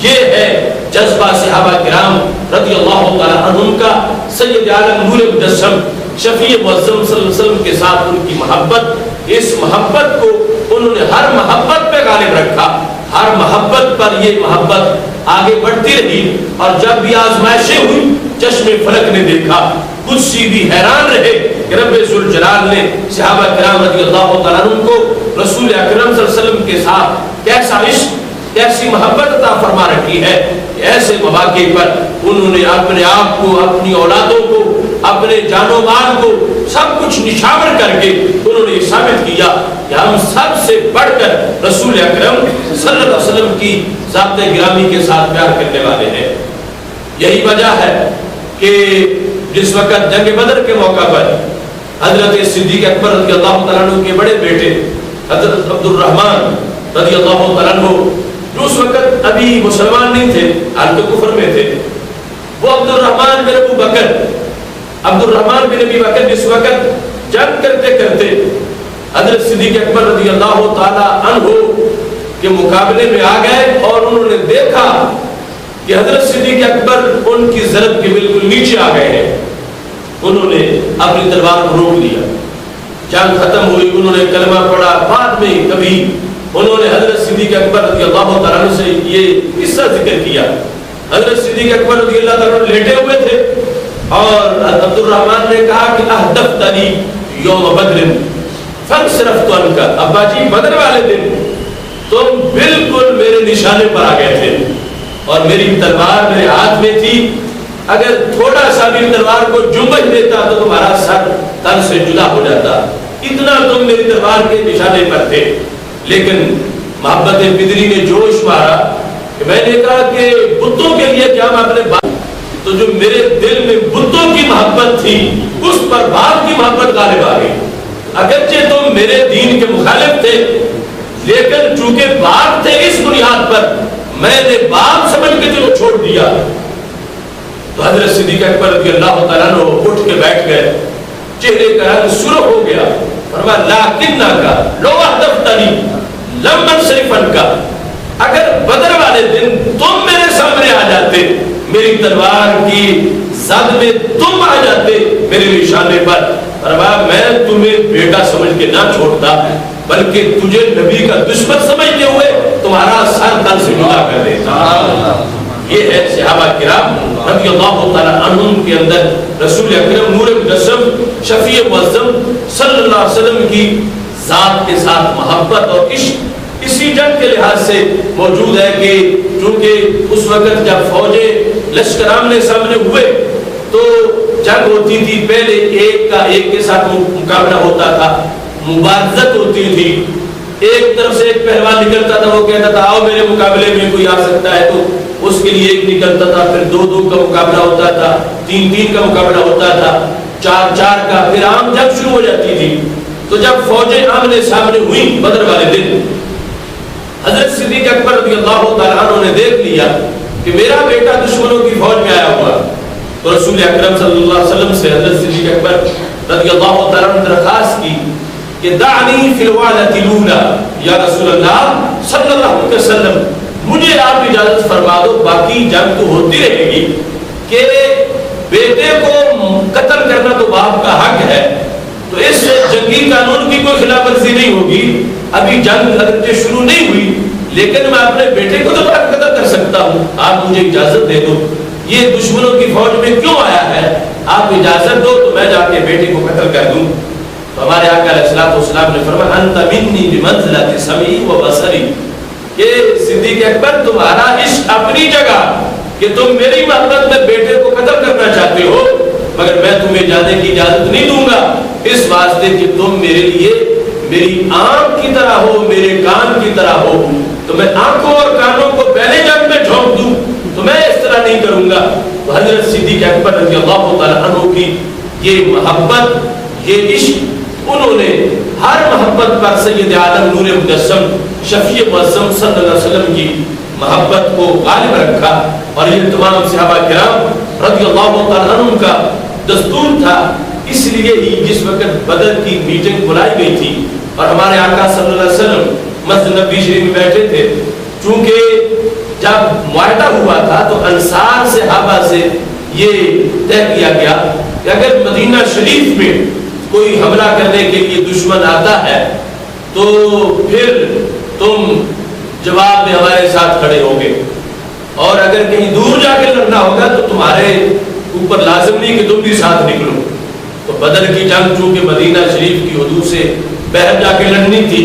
Speaker 1: یہ ہے جذبہ صحابہ کرام رضی اللہ تعالی عنہم کا. سید عالم نور مجسم شفیع معظم صلی اللہ علیہ وسلم کے ساتھ ان کی محبت, اس محبت کو انہوں نے ہر محبت پہ غالب رکھا. ہر محبت پر یہ محبت آگے بڑھتی رہی, اور جب بھی آزمائشیں ہوئی چشم فلک نے دیکھا, قدسی بھی حیران رہے کہ رب ذوالجلال نے صحابہ کرام رضی اللہ تعالیٰ عنہ کو رسول اکرم صلی اللہ علیہ وسلم کے ساتھ کیسا عشق, کیسی محبت عطا فرما رکھی ہے. ایسے مواقع پر انہوں نے اپنے آپ کو, اپنی اولادوں کو, اپنے جان و مال کو سب کچھ نشاور کر کے انہوں نے ثابت کیا کہ ہم سب سے بڑھ کر رسول اکرم صلی اللہ علیہ وسلم کی ذات گرامی کے ساتھ پیار کرنے والے ہیں. یہی وجہ ہے کہ جس وقت جنگ بدر کے موقع پر حضرت صدیق اکبر رضی اللہ تعالیٰ عنہ کے بڑے بیٹے حضرت عبد الرحمن رضی اللہ تعالیٰ عنہ, جو اس وقت ابھی مسلمان نہیں تھے, حالت کفر میں تھے, وہ عبد الرحمن بن ابو بکر, عبد الرحمن بن ابی بکر جس وقت جنگ کرتے کرتے حضرت صدیق اکبر رضی اللہ تعالیٰ عنہ کے مقابلے میں آ گئے, اور انہوں نے دیکھا کہ حضرت صدیق اکبر ان کی ضرب کے بالکل نیچے آ گئے ہیں. انہوں نے اپنی تلوار کو روک لیا. جنگ ختم ہوئی, انہوں نے کلمہ پڑھا. بعد میں کبھی انہوں نے حضرت صدیق اکبر رضی اللہ تعالیٰ عنہ سے یہ قصہ ذکر کیا. حضرت صدیق اکبر رضی اللہ تعالیٰ عنہ لیٹے ہوئے تھے, اور عبد الرحمن نے کہا کہ احدفتنی یوم بدر فانصرفت عنک. ابا جی, بدر والے دن تم بالکل میرے نشانے پر آ گئے تھے, اور میری تلوار میرے ہاتھ میں تھی. اگر تھوڑا سا بھی تلوار کو جنبش دیتا تو تمہارا سر تن سے جدا ہو جاتا. اتنا تم میری تلوار کے نشانے پر تھے. لیکن محبت بدری نے جوش مارا کہ میں نے کہا کہ بتوں کے لیے کیا میں اپنے باپ, تو جو میرے دل میں بتوں کی محبت تھی اس پر باپ کی محبت غالب آ گئی. اگرچہ تم میرے دین کے مخالف تھے, لیکن چونکہ باپ تھے اس بنیاد پر میں نے باپ سمجھ کے تمہیں چھوڑ دیا. تو حضرت صدیق اکبر رضی اللہ تعالیٰ عنہ اٹھ کے بیٹھ گئے, چہرے کا رنگ سرخ ہو گیا. فرمایا لاکنک لو احدفتنی لم انصرف عنک. اگر بدر والے دن تم میرے سامنے آ جاتے, میری تلوار کی زد میں تم آ جاتے میرے نشانے پر, فرمایا میں تمہیں بیٹا سمجھ کے نہ چھوڑتا, بلکہ تجھے نبی کا دشمن سمجھتے ہوئے تمہارا سر تن سے جدا کر دیتا. یہ ہے صحابہ کرام رضی اللہ تعالیٰ عنہم کے اندر رسول اکرم نور مجسم شفیع معظم صلی اللہ علیہ وسلم کی ذات کے ساتھ محبت اور عشق اسی جنگ کے لحاظ سے موجود ہے کہ چونکہ اس وقت جب فوجیں لشکر آمنے سامنے ہوئے تو جنگ ہوتی تھی, پہلے ایک کا ایک کے ساتھ مقابلہ ہوتا تھا, مبارزت ہوتی تھی. ایک طرف سے ایک پہلوان نکلتا تھا, وہ کہتا تھا آؤ میرے مقابلے میں کوئی آ سکتا ہے, تو اس کے لیے ایک نکلتا تھا. پھر 2-2 کا مقابلہ ہوتا تھا, 3-3 کا مقابلہ ہوتا تھا, 4-4 کا. پھر عام جنگ شروع ہو جاتی تھی. تو جب فوجیں آمنے سامنے ہوئی بدر والے دن, حضرت صدیق اکبر رضی اللہ تعالیٰ عنہ نے دیکھ لیا کہ میرا بیٹا دشمنوں کی فوج میں آیا ہوا. تو رسول اکرم صلی اللہ علیہ وسلم سے حضرت صدیق اکبر رضی اللہ تعالیٰ عنہ نے درخواست کی کہ دعنی فی الوالۃ الاولی یا رسول اللہ صلی اللہ علیہ وسلم, مجھے آپ اجازت فرما دو, باقی جنگ تو ہوتی رہے گی, کہ بیٹے کو قتل کرنا تو باپ کا حق ہے, تو اس جنگی قانون کی کوئی خلاف ورزی نہیں ہوگی. ابھی جنگ اگرچہ شروع نہیں ہوئی, لیکن میں اپنے بیٹے کو تو قتل کر سکتا ہوں, آپ مجھے اجازت دے دو. یہ دشمنوں کی فوج میں کیوں آیا ہے, آپ اجازت دو تو میں جا کے بیٹے کو قتل کر دوں. تو ہمارے آقا علیہ الصلوۃ والسلام نے فرمایا انت منی بمنزلۃ سمعی و بصری, کہ صدیق اکبر تمہارا عشق اپنی جگہ کہ تم میری محبت میں بیٹے کو قتل کرنا چاہتے ہو, مگر میں تمہیں جانے کی اجازت نہیں دوں گا, اس واسطے کہ تم میرے لیے میری آنکھ کی طرح ہو, میرے کان کی طرح ہو. تو میں آنکھوں اور کانوں کو پہلے جنگ میں جھونک دوں تو میں اس طرح نہیں کروں گا. تو حضرت صدیق اکبر رضی اللہ تعالیٰ عنہ کی یہ محبت, یہ عشق, انہوں نے ہر محبت پر سید عالم نور مجسم شفیع معظم صلی اللہ علیہ وسلم کی محبت کو غالب رکھا. اور یہ تمام صحابہ کرام رضی اللہ تعالیٰ عنہ کا دستور تھا اس لیے ہی جس وقت بدر کی میٹنگ بلائی گئی تھی اور ہمارے آقا صلی اللہ علیہ وسلم مسجد نبوی شریف میں بیٹھے تھے، چونکہ جب معاہدہ ہوا تھا تو انصار صحابہ سے یہ طے کیا گیا کہ اگر مدینہ شریف میں کوئی حملہ کرنے کے لیے دشمن آتا ہے تو پھر تم جواب میں ہمارے ساتھ کھڑے ہوگے، اور اگر کہیں دور جا کے لڑنا ہوگا تو تمہارے اوپر لازم نہیں کہ تم بھی ساتھ نکلو۔ تو بدر کی جنگ چونکہ مدینہ شریف کی حدود سے باہر جا کے لڑنی تھی،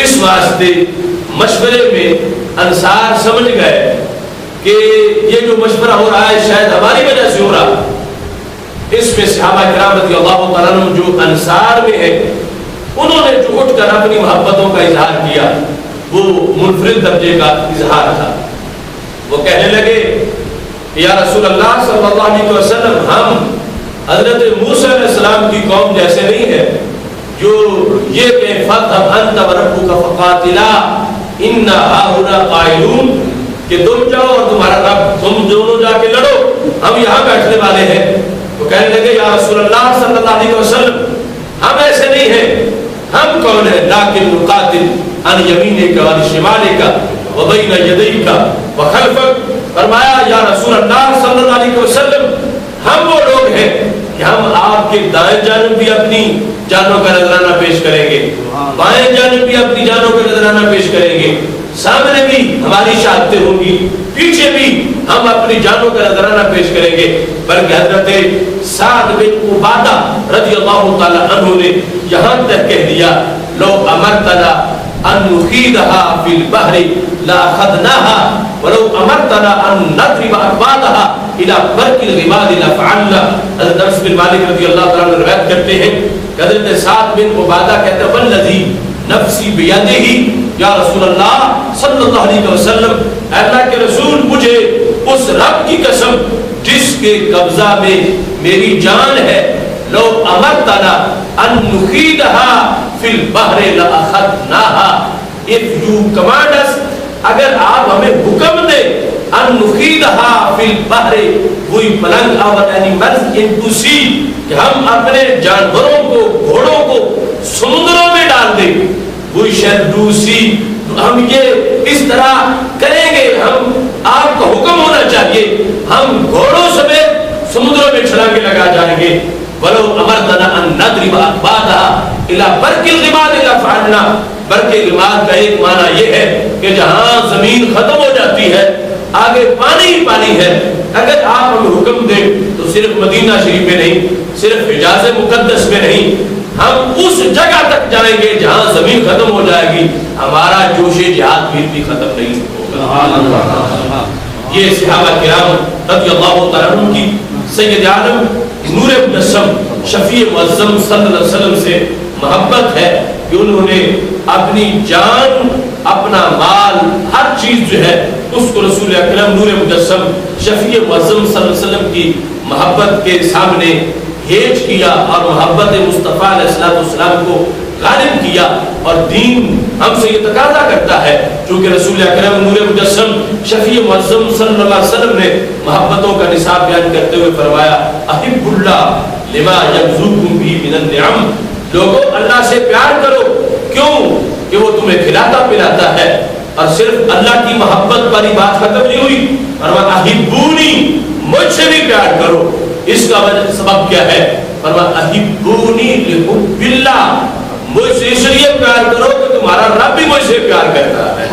Speaker 1: اس واسطے مشورے میں انصار سمجھ گئے کہ یہ جو مشورہ ہو رہا ہے شاید ہماری وجہ سے ہو رہا۔ اس میں صحابہ کرام رضی اللہ تعالیٰ عنہ جو انصار میں ہے، انہوں نے جو اٹھ کر اپنی محبتوں کا اظہار کیا وہ منفرد درجے کا اظہار تھا۔ وہ کہنے لگے یا رسول اللہ صلی اللہ علیہ وسلم، ہم حضرت موسیٰ علیہ السلام کی قوم جیسے نہیں ہے جو یہ کہ فَاذْهَبْ أَنْتَ وَرَبُّكَ فَقَاتِلَا إِنَّا هَاهُنَا قَاعِدُونَ، کہ تم جاؤ اور تمہارا رب، تم دونوں جا کے لڑو، ہم یہاں بیٹھنے والے ہیں۔ وہ کہنے لگے یا رسول اللہ صلی اللہ علیہ وسلم، ہم ایسے نہیں ہیں، ہم کون ہیں؟ لیکن نقاتل عن یمینک وعن شمالک وبین یدیک وخلفک۔ فرمایا یا رسول اللہ صلی اللہ علیہ وسلم، ہم وہ لوگ ہیں کہ ہم آپ کے دائیں جانب بھی اپنی جانوں کا نذرانہ پیش کریں گے، بائیں جانب بھی اپنی جانوں کا نذرانہ پیش کریں گے، سامنے بھی ہماری شہادتیں ہوں گی، پیچھے بھی ہم اپنی جانوں کا نذرانہ پیش کریں گے۔ بلکہ حضرت سعد بن عبادہ رضی اللہ تعالی عنہ نے یہاں تک کہہ دیا لو امرتنا ان نخیدها فی البحر لاخذناها ولو امرتنا ان نضرب اکبادها الى برق الغماد لفعلنا۔ حضرت انس بن مالک رضی اللہ تعالی عنہ روایت کرتے ہیں کہ حضرت سعد بن عبادہ کہتے ہیں والذی نفسی بیدہ، یا رسول اللہ صلی اللہ علیہ وسلم، اللہ کے رسول، مجھے اس رب کی قسم جس کے قبضہ میں میری جان ہے، لو امرتنا ان نخیدها فی البحر لاخذناها، if you command us، اگر آپ ہمیں حکم دیں ان نخیدها فی البحر، we plunge our animals into sea، کہ ہم اپنے جانوروں کو، گھوڑوں کو سمندروں میں ڈال دیں، we shall do see، ہم یہ اس طرح کریں گے، ہم آپ کا حکم ہونا چاہیے، ہم گھوڑوں سمیت سمندروں میں چھلانگیں لگا جائیں گے۔ وَلَوْ أَمَرْتَنَا أَن نَّضْرِبَ أَكْبَادَهَا إِلَى بَرْقِ الْغِمَادِ لَفَعَلْنَا۔ برق غماد کا ایک معنی یہ ہے کہ جہاں زمین ختم ہو جاتی ہے آگے پانی ہی پانی ہے، اگر آپ ہمیں حکم دیں تو صرف مدینہ شریف میں نہیں، صرف حجاز مقدس میں نہیں، ہم اس جگہ تک جائیں گے جہاں زمین ختم ہو جائے گی، ہمارا جوش جہاد بھی ختم نہیں ہوگا۔ یہ صحابہ کرام رضی اللہ تعالیٰ عنہ کی سید عالم نور مجسم شفیع معظم صلی اللہ علیہ وسلم سے محبت ہے کہ انہوں نے اپنی جان، اپنا مال، ہر چیز جو ہے اس کو رسول اکرم نور مجسم شفیع معظم صلی اللہ علیہ وسلم کی محبت کے سامنے ہیج کیا اور محبت مصطفیٰ علیہ السلام کو غالب کیا۔ اور دین ہم سے یہ تقاضا کرتا ہے، چونکہ رسول اکرم نور مجسم شفیع معظم صلی اللہ علیہ وسلم نے محبتوں کا نصاب بیان کرتے ہوئے فرمایا احب اللہ لما یبذوکم بھی من النعم، لوگوں اللہ سے پیار کرو، کیوں کہ وہ تمہیں کھلاتا پلاتا ہے۔ اور صرف اللہ کی محبت پر ہی بات ختم نہیں ہوئی، فرمایا احبونی، مجھ سے بھی پیار کرو۔ اس کا وجہ سبب کیا ہے؟ فرمایا احبونی لحب اللہ، مجھ سے اس لیے پیار کرو کہ تمہارا رب بھی مجھ سے پیار کرتا ہے۔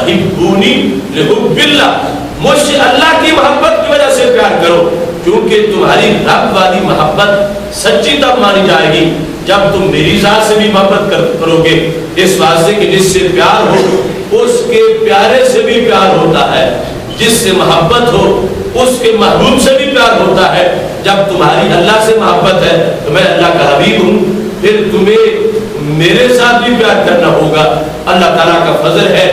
Speaker 1: احبونی لحب اللہ، مجھ سے اللہ کی محبت کی وجہ سے پیار کرو، کیونکہ تمہاری رب والی محبت سچی تب مانی جائے گی جب تم میری ذات سے بھی محبت کرو گے۔ اس واسطے کہ جس سے پیار ہو اس کے پیارے سے بھی پیار ہوتا ہے، جس سے محبت ہو اس کے محبوب سے بھی پیار ہوتا ہے۔ جب تمہاری اللہ سے محبت ہے تو میں اللہ کا حبیب ہوں، پھر تمہیں میرے ساتھ بھی پیار کرنا ہوگا۔ اللہ تعالیٰ کا فضل ہے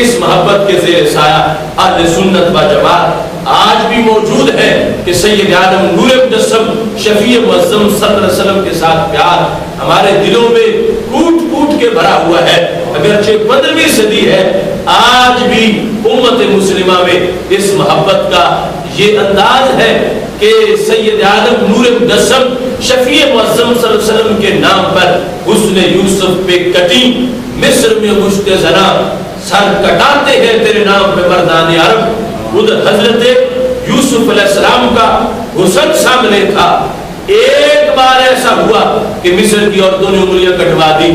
Speaker 1: اس محبت کے زیر سایہ اہل سنت و جماعت آج بھی موجود ہے کہ سید عالم نور مجسم شفیع معظم صلی اللہ علیہ وسلم کے ساتھ پیار ہمارے دلوں میں کوٹ کوٹ کے بھرا ہوا ہے۔ اگرچہ 15ویں صدی ہے، آج بھی امت مسلمہ میں اس محبت کا یہ انداز ہے کہ سید عالم نور مجسم شفیع معظم صلی اللہ علیہ وسلم کے نام پر حسن یوسف پہ کٹی مصر میں مشت زنا سر کٹاتے ہیں تیرے نام پہ مردان عرب. ادھر حضرت یوسف علیہ السلام کا حسن سامنے تھا. ایک بار ایسا ہوا کہ مصر کی عورتوں نے انگلیاں کٹوا دی,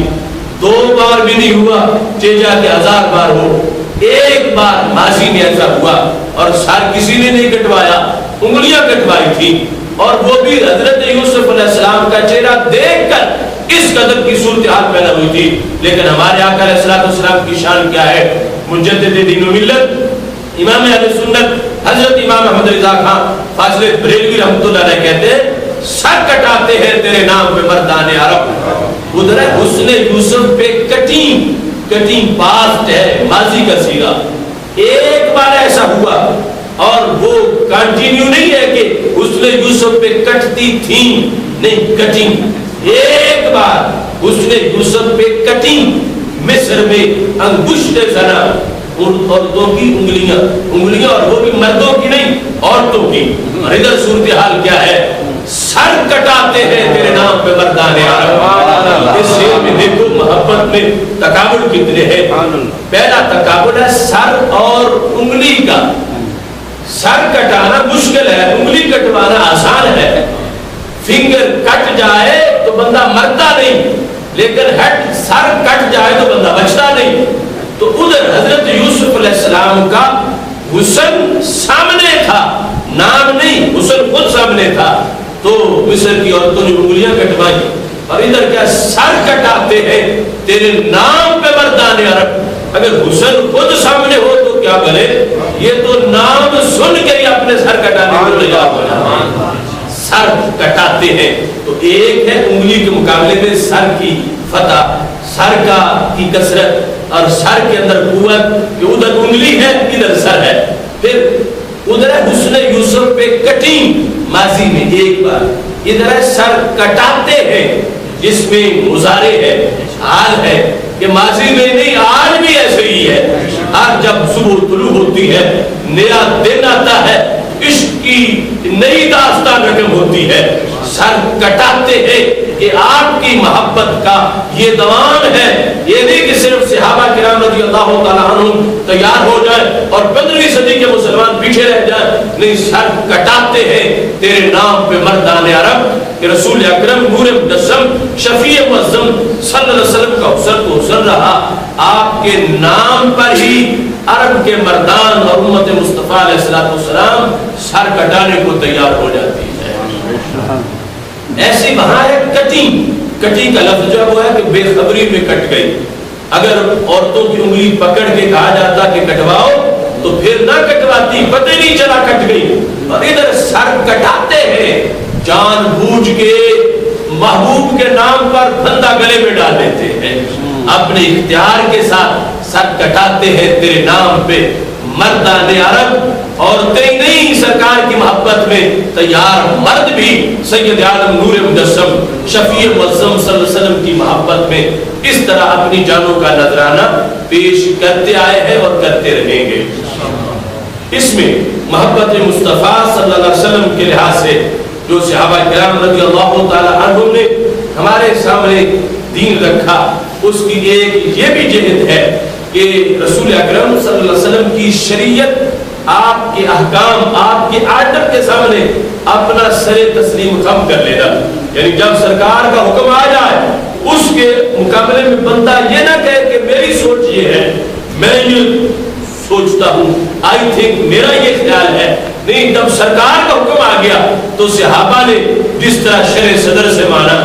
Speaker 1: 2 بار بھی نہیں ہوا چیجا کے 1000 بار ہو. ایک بار ماضی میں ایسا ہوا اور سر کسی نے نہیں کٹوایا, انگلیاں کٹوائی تھی. اور وہ بھی حضرت یوسف علیہ السلام کا چہرہ دیکھ کر اس قدر کی صورتحال پیدا ہوئی تھی. لیکن ہمارے آقا علیہ السلام کی شان کیا ہے؟ مجدد دین و ملت امام اہل سنت حضرت امام احمد رضا خان فاضل بریلوی رحمۃ اللہ علیہ کہتے ہیں سر کٹاتے ہیں تیرے نام پہ مردان عرب. ادھر حسن یوسف پہ کٹیں پاسٹ ہے, ماضی کا صیغہ. ایک بار ایسا ہوا اور وہ کنٹینیو نہیں ہے کہ حسن یوسف پہ کٹتی تھیں, نہیں کٹیں. ایک بار حسن یوسف پہ کٹیں مصر میں انگشت زنا, عورتوں کی انگلیاں اور وہ بھی مردوں کی نہیں عورتوں کی. اور ادھر صورتحال کیا ہے؟ سر کٹاتے ہیں تیرے نام پہ مردان عرب. اس شعر میں دیکھو محبت میں تقابل کتنے ہیں. پہلا تقابل ہے سر اور انگلی کا. سر کٹانا مشکل ہے, انگلی کٹوانا آسان ہے. فنگر کٹ جائے تو بندہ مرتا نہیں, لیکن ہیڈ سر کٹ جائے تو بندہ بچتا نہیں. تو ادھر حضرت یوسف علیہ السلام کا حسن سامنے تھا, نام نہیں, حسن خود سامنے تھا. تو مصر کی عورتوں نے انگلیاں کٹوائی اور ادھر کیا سر کٹاتے ہیں تیرے نام پہ مردان عرب. اگر حسن خود سامنے ہو تو کیا بنے, یہ تو نام سن کے ہی اپنے سر کٹانے کو تیار ہو. سر کٹاتے ہیں تو ایک ہے انگلی کے مقابلے میں سر کی فتح, سر کی کثرت اور سر کے اندر قوت, کہ ادھر انگلی ہے ادھر سر ہے. پھر ادھر ہے حسن یوسف پہ کٹیں ماضی میں ایک بار, ادھر ہے سر کٹاتے ہیں جس میں مضارع ہے, حال ہے کہ ماضی میں نہیں آج بھی ایسے ہی ہے. آج جب صبح طلوع ہوتی ہے, نیا دن آتا ہے, عشق کی نئی داستان رقم ہوتی ہے, سر کٹاتے ہیں کہ آپ کی محبت کا یہ دوام ہے. یہ نہیں کہ صرف صحابہ کرام رضی اللہ تعالیٰ عنہ تیار ہو جائے اور 15ویں صدی کے مسلمان پیچھے رہ جائیں, نہیں, سر کٹاتے ہیں تیرے نام پہ مردان عرب. کہ رسول اکرم نور مجسم شفیع معظم صلی اللہ علیہ وسلم کا حسن تو حسن رہا, آپ کے نام پر ہی عرب کے مردان اور امت مصطفیٰ علیہ السلام سر کٹانے کو تیار ہو جاتی ہے. ایسی وہاں ہے کٹی کا لفظ جو ہے کہ بے خبری میں کٹ گئی. اگر عورتوں کی انگلی پکڑ کے کہا جاتا کہ کٹواؤ تو پھر نہ کٹواتی, پتہ نہیں چلا کٹ گئی. اور ادھر سر کٹاتے ہیں, جان بوجھ کے محبوب کے نام پر بندہ گلے میں ڈال دیتے ہیں, اپنے اختیار کے ساتھ سر کٹاتے ہیں تیرے نام پہ مردان عرب. عورتیں نہیں, سرکار کی محبت میں تیار مرد بھی سید عالم نور مجسم شفیع معظم صلی اللہ علیہ وسلم کی محبت میں اس طرح اپنی جانوں کا نذرانہ پیش کرتے آئے ہیں اور کرتے رہیں گے. اس میں محبت مصطفیٰ صلی اللہ علیہ وسلم کے لحاظ سے جو صحابہ کرام رضی اللہ تعالی عنہم نے ہمارے سامنے دین رکھا, اس کی ایک یہ بھی جہت ہے کہ رسول اکرم صلی اللہ علیہ وسلم کی شریعت, آپ کے احکام, آپ کے آرڈر کے سامنے اپنا سر تسلیم خم کر لینا. یعنی جب سرکار کا حکم آ جائے اس کے مقابلے میں بندہ یہ نہ کہے کہ میری سوچ یہ ہے, میں یہ سوچتا ہوں, آئی تھنک, میرا یہ خیال ہے. نہیں, جب سرکار کا حکم آ گیا تو صحابہ نے جس طرح شرع صدر سے مانا,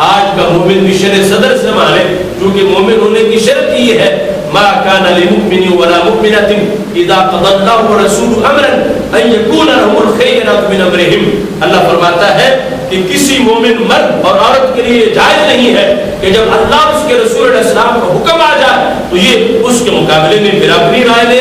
Speaker 1: آج کا مومن بھی شرع صدر سے مانے, کیونکہ مومن ہونے کی شرط یہ ہے ما كان لمؤمن ولا مؤمنة اذا قضى الله ورسوله امرا ان يكون لهم الخيرة من امرهم. اللہ فرماتا ہے کہ کسی مومن مرد اور عورت کے لیے جائز نہیں ہے کہ جب اللہ اس کے رسول علیہ السلام کا حکم آ جائے تو یہ اس کے مقابلے میں پھر اپنی رائے لے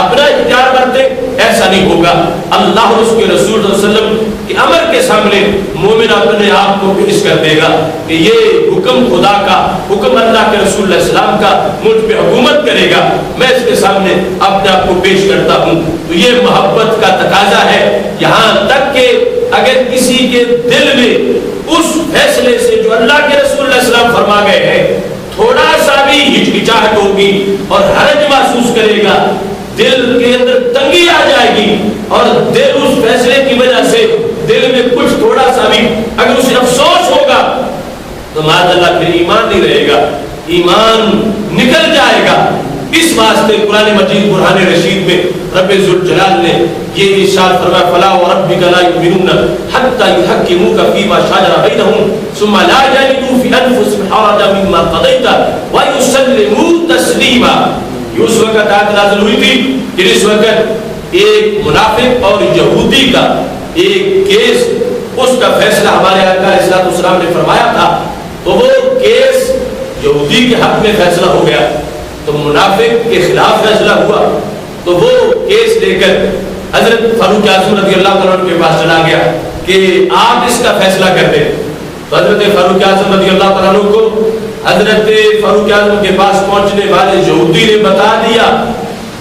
Speaker 1: اپنا اختیار برتے. ایسا نہیں ہوگا. اللہ اور اس کے رسول صلی اللہ علیہ وسلم کے امر کے سامنے مومن اپنے آپ کو پیش کر دے گا کہ یہ حکم خدا کا, حکم اللہ کے رسول علیہ السلام کا مجھ پہ حکومت کرے گا, میں اس کے سامنے اپنے آپ کو پیش کرتا ہوں. تو یہ محبت کا تقاضا ہے, یہاں تک کہ اگر کسی کے دل میں اس فیصلے سے جو اللہ کے رسول علیہ السلام فرما گئے ہیں تھوڑا سا بھی ہچکچاہٹ ہوگی اور حرج محسوس کرے گا، دل کے اندر تنگی آ جائے گی، اور دل اس فیصلے کی وجہ سے دل میں کچھ تھوڑا سا بھی اگر اسے افسوس ہوگا تو معاذ اللہ پھر ایمان نہیں رہے گا، ایمان نکل جائے گا۔ اس واسطے قرآن مجید برہان رشید میں رب ذوالجلال نے یہ ارشاد فرمایا فلا وربک لا یؤمنون حتی یحکموک فیما شجر بینہم ثم لا یجدوا فی انفسہم حرجا مما قضیت ویسلموا تسلیما۔ یہ اس وقت آیت نازل ہوئی تھی کہ اس وقت ایک منافق اور یہودی کا ایک کیس، اس کا فیصلہ ہمارے آقا علیہ السلام نے فرمایا تھا، تو وہ کیس یہودی کے حق میں فیصلہ ہو گیا، تو منافق کے خلاف فیصلہ ہوا، تو وہ کیس لے کر حضرت فاروق اعظم رضی اللہ عنہ کے پاس چلا گیا کہ آپ اس کا فیصلہ کر دیں۔ تو حضرت فاروق اعظم رضی اللہ عنہ کو حضرت فاروق اعظم کے پاس پہنچنے والے یہودی نے بتا دیا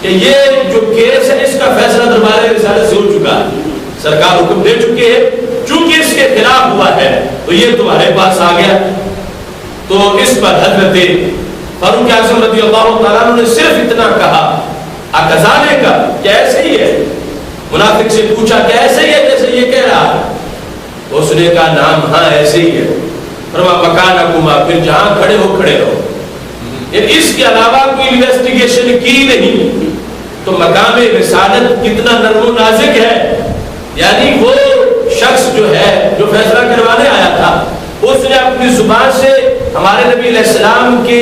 Speaker 1: کہ یہ جو کیس ہے اس کا فیصلہ دربار رسالت سے ہو چکا ہے، سرکار حکم دے چکے ہیں، چونکہ اس کے خلاف ہوا ہے تو یہ تمہارے پاس آ گیا۔ تو اس پر حضرت فاروق اعظم رضی اللہ تعالیٰ عنہ نے صرف اتنا کہا اکذانے کا کہ ایسے ہی ہے۔ منافق سے پوچھا کہ ایسے ہی ہے جیسے یہ کہہ رہا ہے؟ اس نے کہا نام ہاں ایسے ہی ہے۔ فرمایا مکانکما، پھر جہاں کھڑے ہو کھڑے رہو، اس کے علاوہ کوئی انویسٹیگیشن کی نہیں۔ تو مقام رسالت کتنا نرم و نازک ہے، یعنی وہ شخص جو ہے جو فیصلہ کروانے آیا تھا اس نے اپنی زبان سے ہمارے نبی علیہ السلام کے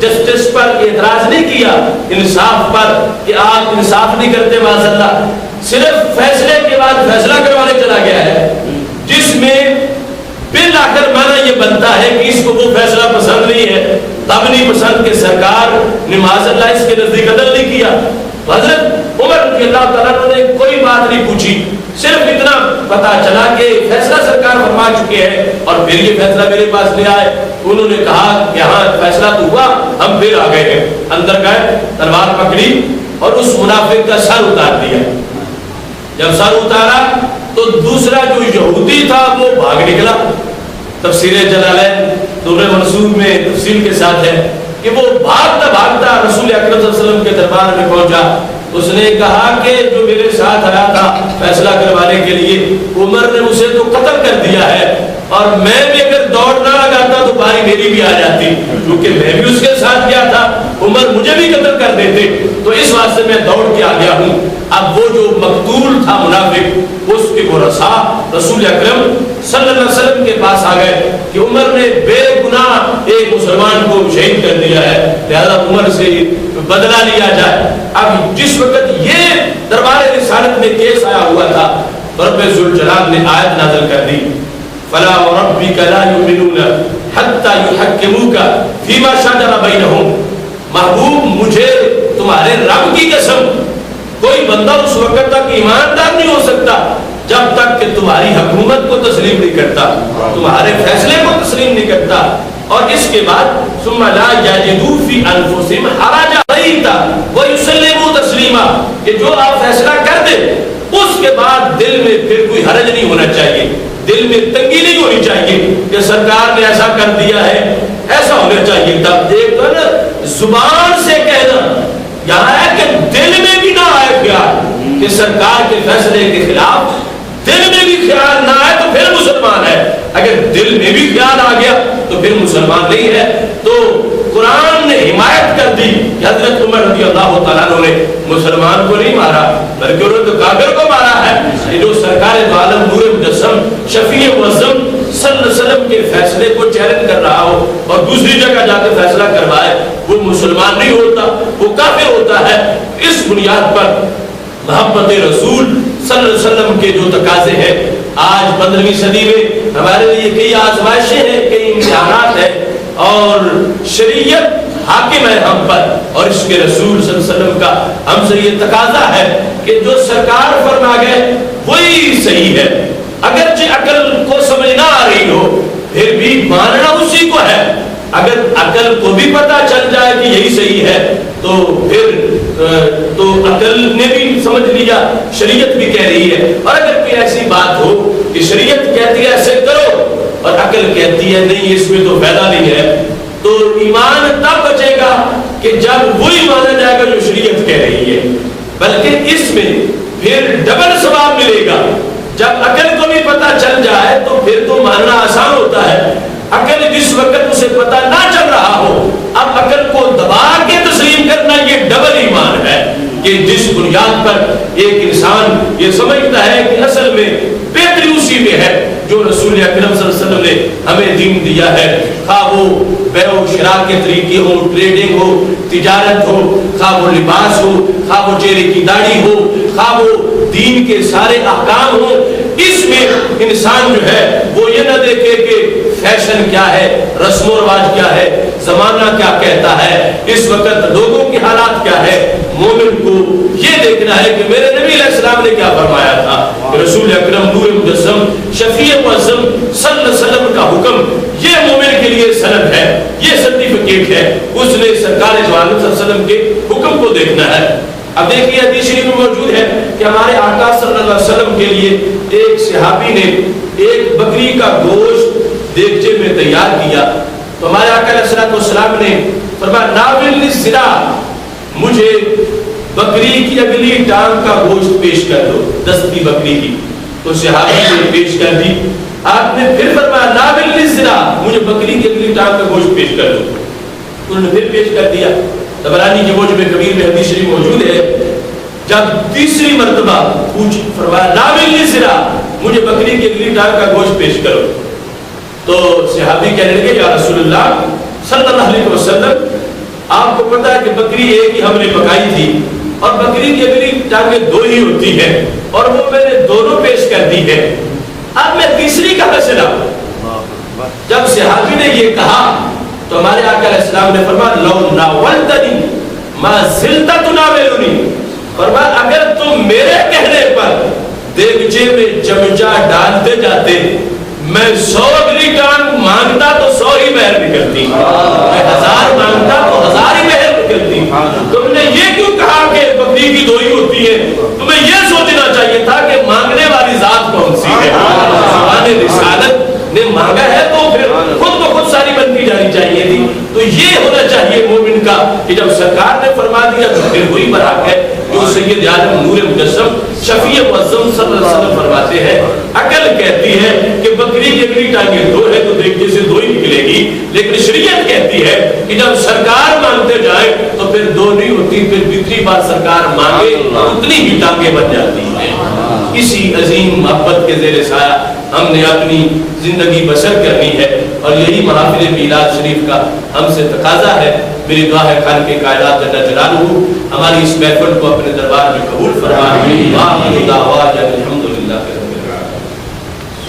Speaker 1: جسٹس پر اعتراض نہیں کیا، انصاف پر کہ آپ انصاف نہیں کرتے معاذ اللہ، صرف فیصلے کے بعد فیصلہ کروانے چلا گیا ہے، جس میں بالآخر معنی یہ بنتا ہے کہ اس کو وہ فیصلہ پسند نہیں ہے، تب نہیں پسند کہ سرکار نے معاذ اللہ اس کے نزدیک عدل نہیں کیا۔ حضرت عمر رضی اللہ تعالیٰ نے کوئی بات نہیں پوچھی، صرف اتنا پتا چلا کہ فیصلہ سرکار فرما چکے ہیں اور پھر یہ فیصلہ میرے پاس لے آئے۔ انہوں نے کہا کہ ہاں فیصلہ تو ہوا، ہم پھر آ گئے ہیں، اندر گئے، تلوار پکڑی اور اس منافق کا سر اتار دیا۔ جب سر اتارا تو دوسرا جو یہودی تھا وہ بھاگ نکلا۔ تفسیر جلالین دور منصور میں تفصیل کے ساتھ ہے کہ وہ بھاگتا بھاگتا رسول اکرم صلی اللہ علیہ وسلم کے دربار میں پہنچا۔ اس نے کہا کہ جو میرے ساتھ آیا تھا فیصلہ کروانے کے لیے، عمر نے اسے تو قتل کر دیا ہے، اور میں بھی اگر دوڑ نہ لگاتا تو باری میری بھی آ جاتی، کیونکہ میں بھی اس کے ساتھ گیا تھا، عمر مجھے بھی قتل کر دیتے، تو اس واسطے میں دوڑ کے آ گیا ہوں۔ اب وہ جو مقتول تھا منافق، اس کے ورثاء رسول اکرم صلی اللہ علیہ وسلم کے پاس آ گئے کہ عمر نے بے گناہ ایک مسلمان کو شہید کر دیا ہے، لہذا عمر سے بدلہ لیا جائے۔ اب جس وقت یہ دربار رسالت میں کیس آیا ہوا تھا تو رب ذوالجلال نے آیت نازل کر دی فلا وربک لا یؤمنون حتی یحکموک فیما شجر بینہم۔ محبوب مجھے تمہارے رب کی قسم، کوئی بندہ اس وقت تک ایماندار نہیں ہو سکتا جب تک کہ تمہاری حکومت کو تسلیم نہیں کرتا، تمہارے فیصلے کو تسلیم نہیں کرتا۔ اور اس کے بعد ثم لا یجدوا فی انفسہم حرجا ویسلموا تسلیما، کہ جو آپ فیصلہ کر دیں اس کے بعد دل میں پھر کوئی حرج نہیں ہونا چاہیے، دل میں تنگی نہیں ہونی چاہیے کہ سرکار نے ایسا کر دیا ہے، ایسا ہونا چاہیے۔ تب ایک تو نا زبان سے کہنا، یہاں ہے کہ دل میں بھی نہ آئے خیال کہ سرکار کے فیصلے کے خلاف، دل میں بھی خیال نہ آئے تو پھر مسلمان ہے، اگر دل میں بھی خیال آ گیا تو پھر مسلمان نہیں ہے۔ تو قرآن نے حمایت کر دی کہ حضرت عمر رضی اللہ تعالیٰ عنہ نے مسلمان کو نہیں مارا بلکہ انہوں نے تو کافر کو مارا ہے، کہ جو سرکار دو عالم نور مجسم شفیع معظم صلی اللہ علیہ وسلم کے فیصلے کو چیلنج کر رہا ہو اور دوسری جگہ جا کے فیصلہ کروائے، وہ مسلمان نہیں ہوتا، وہ کافر ہوتا ہے۔ اس بنیاد پر محبت رسول صلی اللہ علیہ وسلم کے جو تقاضے ہیں، آج 15ویں صدی میں ہمارے لیے کئی آزمائشیں ہیں، کئی امتحانات ہیں، اور شریعت حاکم ہے ہم پر، اور اس کے رسول صلی اللہ علیہ وسلم کا ہم سے یہ تقاضا ہے کہ جو سرکار فرما گئے وہی صحیح ہے، اگرچہ عقل کو سمجھ نہ آ رہی ہو پھر بھی ماننا اسی کو ہے۔ اگر عقل کو بھی پتہ چل جائے کہ یہی صحیح ہے تو پھر تو عقل نے بھی سمجھ لیا، شریعت بھی کہہ رہی ہے۔ اور اگر کوئی ایسی بات ہو کہ شریعت کہتی ہے ایسے کرو اور عقل کہتی ہے نہیں اس میں تو فائدہ نہیں ہے، تو ایمان تب بچے گا کہ جب وہی مانا جائے گا جو شریعت کہہ رہی ہے، بلکہ اس میں پھر ڈبل ثواب ملے گا۔ جب عقل کو بھی پتہ چل جائے تو پھر تو ماننا آسان ہوتا ہے، عقل جس وقت اسے پتہ نہ چل رہا ہو اب عقل کو دبا کے تسلیم کرنا یہ ڈبل ایمان ہے، کہ جس بنیاد پر ایک انسان یہ سمجھتا ہے کہ اصل میں بہتری اسی میں ہے جو رسول اکرم صلی اللہ علیہ وسلم نے ہمیں دین دیا ہے، خواہ وہ بیع و شراء کے طریقے ہو، ٹریڈنگ ہو، تجارت ہو، خواہ وہ لباس ہو، خواہ وہ چہرے کی داڑھی ہو، خواہ وہ دین کے سارے احکام ہو، اس میں انسان جو ہے وہ یہ نہ دیکھے کہ فیشن کیا ہے، رسم و رواج کیا ہے، زمانہ کیا کہتا ہے، اس وقت لوگوں کی حالات کیا ہے۔ مومن کو یہ دیکھنا ہے کہ میرے نبی علیہ السلام نے کیا فرمایا تھا، کہ رسول اکرم نور مجسم شفیع معظم صلی اللہ علیہ وسلم کا حکم یہ مومن کے لیے سند ہے، یہ سرٹیفکیٹ ہے، اس نے سرکار دو عالم صلی اللہ علیہ وسلم کے حکم کو دیکھنا ہے۔ اب دیکھیے حدیث شریف میں موجود ہے کہ ہمارے آقا صلی اللہ علیہ وسلم کے لیے ایک صحابی نے ایک بکری کا گوشت دیگچے میں تیار کیا، تو ہمارے آقا علیہ السلام نے فرمایا ناول الزرا، مجھے بکری کی اگلی ٹانگ کا گوشت پیش کر دو، دستی بکری کی، تو صحابی نے پیش کر دی۔ آپ نے پھر فرمایا ناول الزرا، مجھے بکری کی اگلی ٹانگ کا گوشت پیش کر دو، انہوں نے پھر پیش کر دیا۔ طبرانی کے موجب کبیر میں حدیث شریف موجود ہے، جب تیسری مرتبہ پوچھ فرمایا ناول الزرا، مجھے بکری کی اگلی ٹانگ کا گوشت پیش کرو، تو صحابی کہنے لگے یا رسول اللہ صلی اللہ علیہ وسلم آپ کو پتا ہے کہ بکری ایک ہی ہم نے پکائی تھی اور بکری کی اگلی ٹانگیں دو ہی ہوتی ہیں اور وہ میں نے دونوں پیش کر دی ہے، اب میں تیسری کہاں سے لاؤں؟ جب صحابی نے یہ کہا تو ہمارے آقا علیہ السلام نے فرمایا لو ناولتنی ما زلت تناولنی، فرمایا اگر تم میرے کہنے پر دیگچے میں چمچہ ڈالتے جاتے میں 100 اگلی ٹانگ مانگتا تو 100 ہی مہر نکلتی، میں 1000 مانگتا تو 1000 ہی مہر نکلتی۔ تم نے یہ کیوں کہا کہ بکری کی دو ہی ہوتی ہے؟ تمہیں یہ سوچنا چاہیے تھا کہ مانگنے والی ذات کون سی ہے۔ زبان رسالت نے مانگا ہے تو پھر خود بخود ساری بنتی جانی چاہیے تھی۔ تو یہ ہونا چاہیے مومن کا کہ جب سرکار نے فرما دیا تو پھر وہی برحق ہے جو سید عالم نور مجسم شفیع معظم صلی اللہ علیہ وسلم فرماتے ہیں۔ عقل کہتی ہے کہ بکری کی اگلی ٹانگیں دو ہے تو دیکھنے سے دو ہی نکلے گی، لیکن شریعت کہتی ہے کہ جب سرکار مانگتے جائیں تو پھر دو نہیں ہوتی، پھر جتنی بار سرکار مانگے اتنی ہی ٹانگیں بن جاتی ہیں۔ اسی عظیم محبت کے زیر سایہ ہم نے اپنی زندگی بسر کرنی ہے اور یہی محافل میلاد شریف کا ہم سے تقاضا ہے۔ میری دعا ہے خالق کائنات جل جلالہ ہماری اس محفل کو اپنے دربار میں قبول فرمائے۔